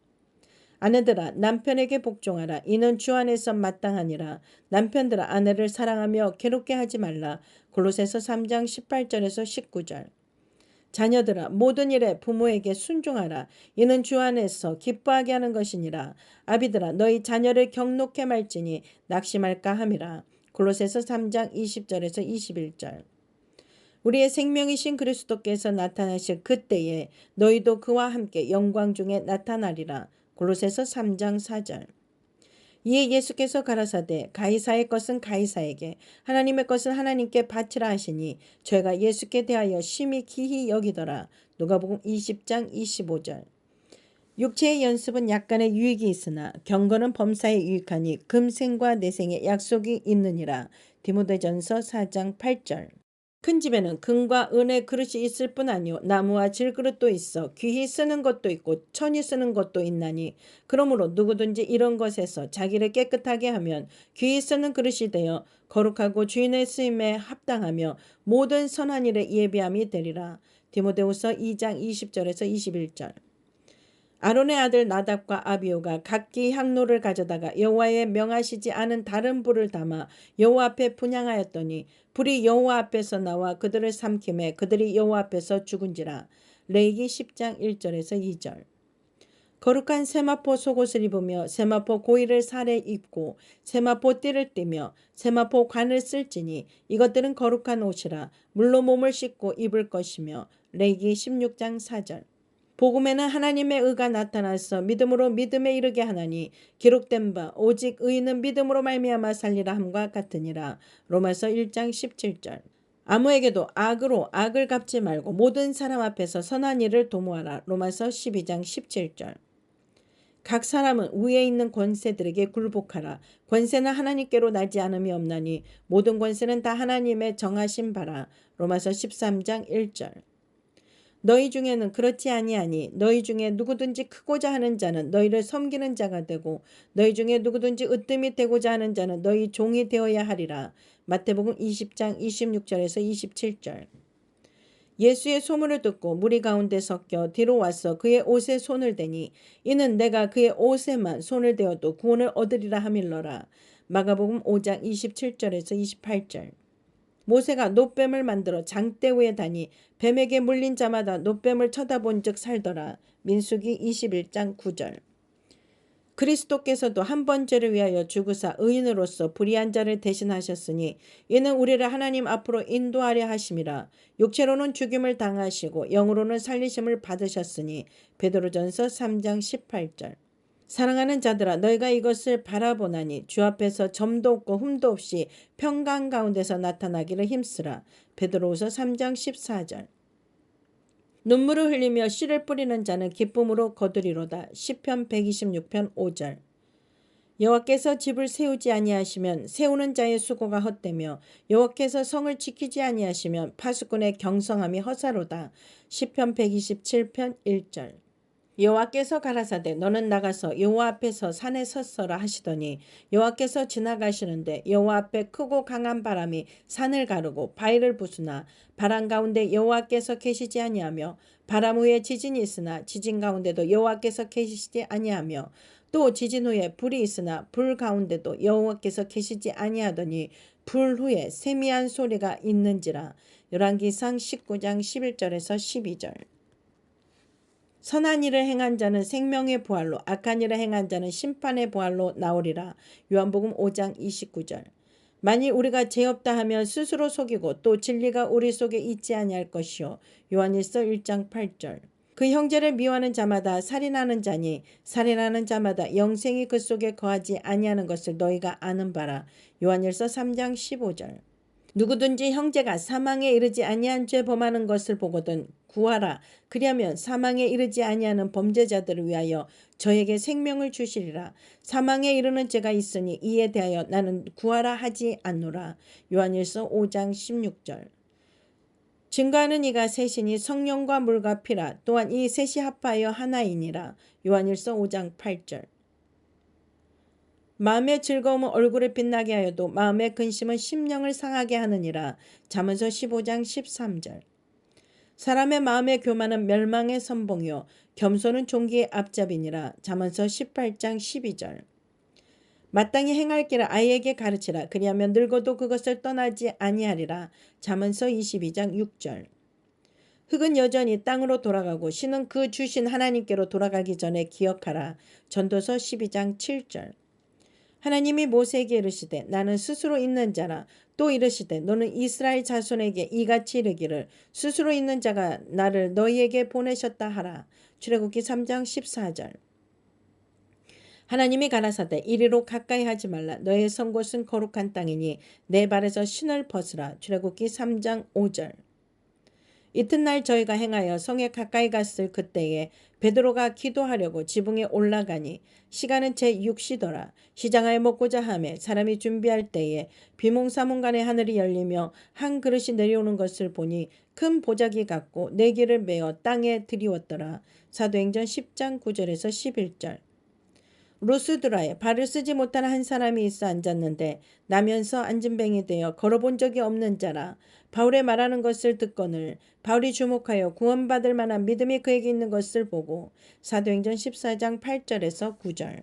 아내들아 남편에게 복종하라. 이는 주 안에서 마땅하니라. 남편들아 아내를 사랑하며 괴롭게 하지 말라. 골로새서 3장 18절에서 19절. 자녀들아 모든 일에 부모에게 순종하라. 이는 주 안에서 기뻐하게 하는 것이니라. 아비들아 너희 자녀를 경록해 말지니 낙심할까 함이라. 골로새서 3장 20절에서 21절. 우리의 생명이신 그리스도께서 나타나실 그때에 너희도 그와 함께 영광 중에 나타나리라. 골로새서 3장 4절. 이에 예수께서 가라사대 가이사의 것은 가이사에게 하나님의 것은 하나님께 바치라 하시니 죄가 예수께 대하여 심히 기히 여기더라. 누가복음 20장 25절. 육체의 연습은 약간의 유익이 있으나 경건은 범사에 유익하니 금생과 내생의 약속이 있느니라. 디모데전서 4장 8절. 큰 집에는 금과 은의 그릇이 있을 뿐 아니요 나무와 질그릇도 있어 귀히 쓰는 것도 있고 천히 쓰는 것도 있나니 그러므로 누구든지 이런 것에서 자기를 깨끗하게 하면 귀히 쓰는 그릇이 되어 거룩하고 주인의 쓰임에 합당하며 모든 선한 일에 예비함이 되리라. 디모데후서 2장 20절에서 21절. 아론의 아들 나답과 아비오가 각기 향로를 가져다가 여호와의 명하시지 않은 다른 불을 담아 여호와 앞에 분향하였더니 불이 여호와 앞에서 나와 그들을 삼킴에 그들이 여호와 앞에서 죽은지라. 레위기 10장 1절에서 2절. 거룩한 세마포 속옷을 입으며 세마포 고이를 살에 입고 세마포 띠를 띠며 세마포 관을 쓸지니 이것들은 거룩한 옷이라. 물로 몸을 씻고 입을 것이며. 레위기 16장 4절. 복음에는 하나님의 의가 나타나서 믿음으로 믿음에 이르게 하나니 기록된 바 오직 의인은 믿음으로 말미암아 살리라 함과 같으니라. 로마서 1장 17절. 아무에게도 악으로 악을 갚지 말고 모든 사람 앞에서 선한 일을 도모하라. 로마서 12장 17절. 각 사람은 위에 있는 권세들에게 굴복하라. 권세는 하나님께로 나지 않음이 없나니 모든 권세는 다 하나님의 정하신 바라. 로마서 13장 1절. 너희 중에는 그렇지 아니하니 너희 중에 누구든지 크고자 하는 자는 너희를 섬기는 자가 되고 너희 중에 누구든지 으뜸이 되고자 하는 자는 너희 종이 되어야 하리라. 마태복음 20장 26절에서 27절. 예수의 소문을 듣고 무리 가운데 섞여 뒤로 와서 그의 옷에 손을 대니 이는 내가 그의 옷에만 손을 대어도 구원을 얻으리라 하밀러라. 마가복음 5장 27절에서 28절. 모세가 놋뱀을 만들어 장대 위에 다니 뱀에게 물린 자마다 놋뱀을 쳐다본 즉 살더라. 민수기 21장 9절. 그리스도께서도 한 번 죄를 위하여 죽으사 의인으로서 불의한 자를 대신하셨으니 이는 우리를 하나님 앞으로 인도하려 하심이라. 육체로는 죽임을 당하시고 영으로는 살리심을 받으셨으니. 베드로전서 3장 18절. 사랑하는 자들아 너희가 이것을 바라보나니 주 앞에서 점도 없고 흠도 없이 평강 가운데서 나타나기를 힘쓰라. 베드로후서 3장 14절. 눈물을 흘리며 씨를 뿌리는 자는 기쁨으로 거두리로다. 시편 126편 5절. 여호와께서 집을 세우지 아니하시면 세우는 자의 수고가 헛되며 여호와께서 성을 지키지 아니하시면 파수꾼의 경성함이 허사로다. 시편 127편 1절. 여호와께서 가라사대 너는 나가서 여호와 앞에서 산에 섰어라 하시더니 여호와께서 지나가시는데 여호와 앞에 크고 강한 바람이 산을 가르고 바위를 부수나 바람 가운데 여호와께서 계시지 아니하며 바람 후에 지진이 있으나 지진 가운데도 여호와께서 계시지 아니하며 또 지진 후에 불이 있으나 불 가운데도 여호와께서 계시지 아니하더니 불 후에 세미한 소리가 있는지라. 열왕기상 19장 11절에서 12절. 선한 일을 행한 자는 생명의 부활로 악한 일을 행한 자는 심판의 부활로 나오리라. 요한복음 5장 29절. 만일 우리가 죄 없다 하면 스스로 속이고 또 진리가 우리 속에 있지 아니할 것이요. 요한일서 1장 8절. 그 형제를 미워하는 자마다 살인하는 자니 살인하는 자마다 영생이 그 속에 거하지 아니하는 것을 너희가 아는 바라. 요한일서 3장 15절. 누구든지 형제가 사망에 이르지 아니한 죄 범하는 것을 보거든 구하라. 그리하면 사망에 이르지 아니하는 범죄자들을 위하여 저에게 생명을 주시리라. 사망에 이르는 죄가 있으니 이에 대하여 나는 구하라 하지 않노라. 요한일서 5장 16절. 증거하는 이가 셋이니 성령과 물과 피라. 또한 이 셋이 합하여 하나이니라. 요한일서 5장 8절. 마음의 즐거움은 얼굴을 빛나게 하여도 마음의 근심은 심령을 상하게 하느니라. 잠언서 15장 13절. 사람의 마음의 교만은 멸망의 선봉이요 겸손은 존귀의 앞잡이니라. 잠언서 18장 12절. 마땅히 행할 길을 아이에게 가르치라. 그리하면 늙어도 그것을 떠나지 아니하리라. 잠언서 22장 6절. 흙은 여전히 땅으로 돌아가고 신은 그 주신 하나님께로 돌아가기 전에 기억하라. 전도서 12장 7절. 하나님이 모세에게 이르시되 나는 스스로 있는 자라. 또 이르시되 너는 이스라엘 자손에게 이같이 이르기를 스스로 있는 자가 나를 너희에게 보내셨다 하라. 출애굽기 3장 14절. 하나님이 가라사대 이리로 가까이 하지 말라. 너의 선 곳은 거룩한 땅이니 내 발에서 신을 벗으라. 출애굽기 3장 5절. 이튿날 저희가 행하여 성에 가까이 갔을 그때에 베드로가 기도하려고 지붕에 올라가니 시간은 제6시더라. 시장하여 먹고자 하매 사람이 준비할 때에 비몽사몽간에 하늘이 열리며 한 그릇이 내려오는 것을 보니 큰 보자기 같고 네 개를 메어 땅에 들이웠더라. 사도행전 10장 9절에서 11절. 루스드라에 발을 쓰지 못하는 한 사람이 있어 앉았는데 나면서 앉은뱅이 되어 걸어본 적이 없는 자라. 바울의 말하는 것을 듣거늘 바울이 주목하여 구원받을 만한 믿음이 그에게 있는 것을 보고 사도행전 14장 8절에서 9절.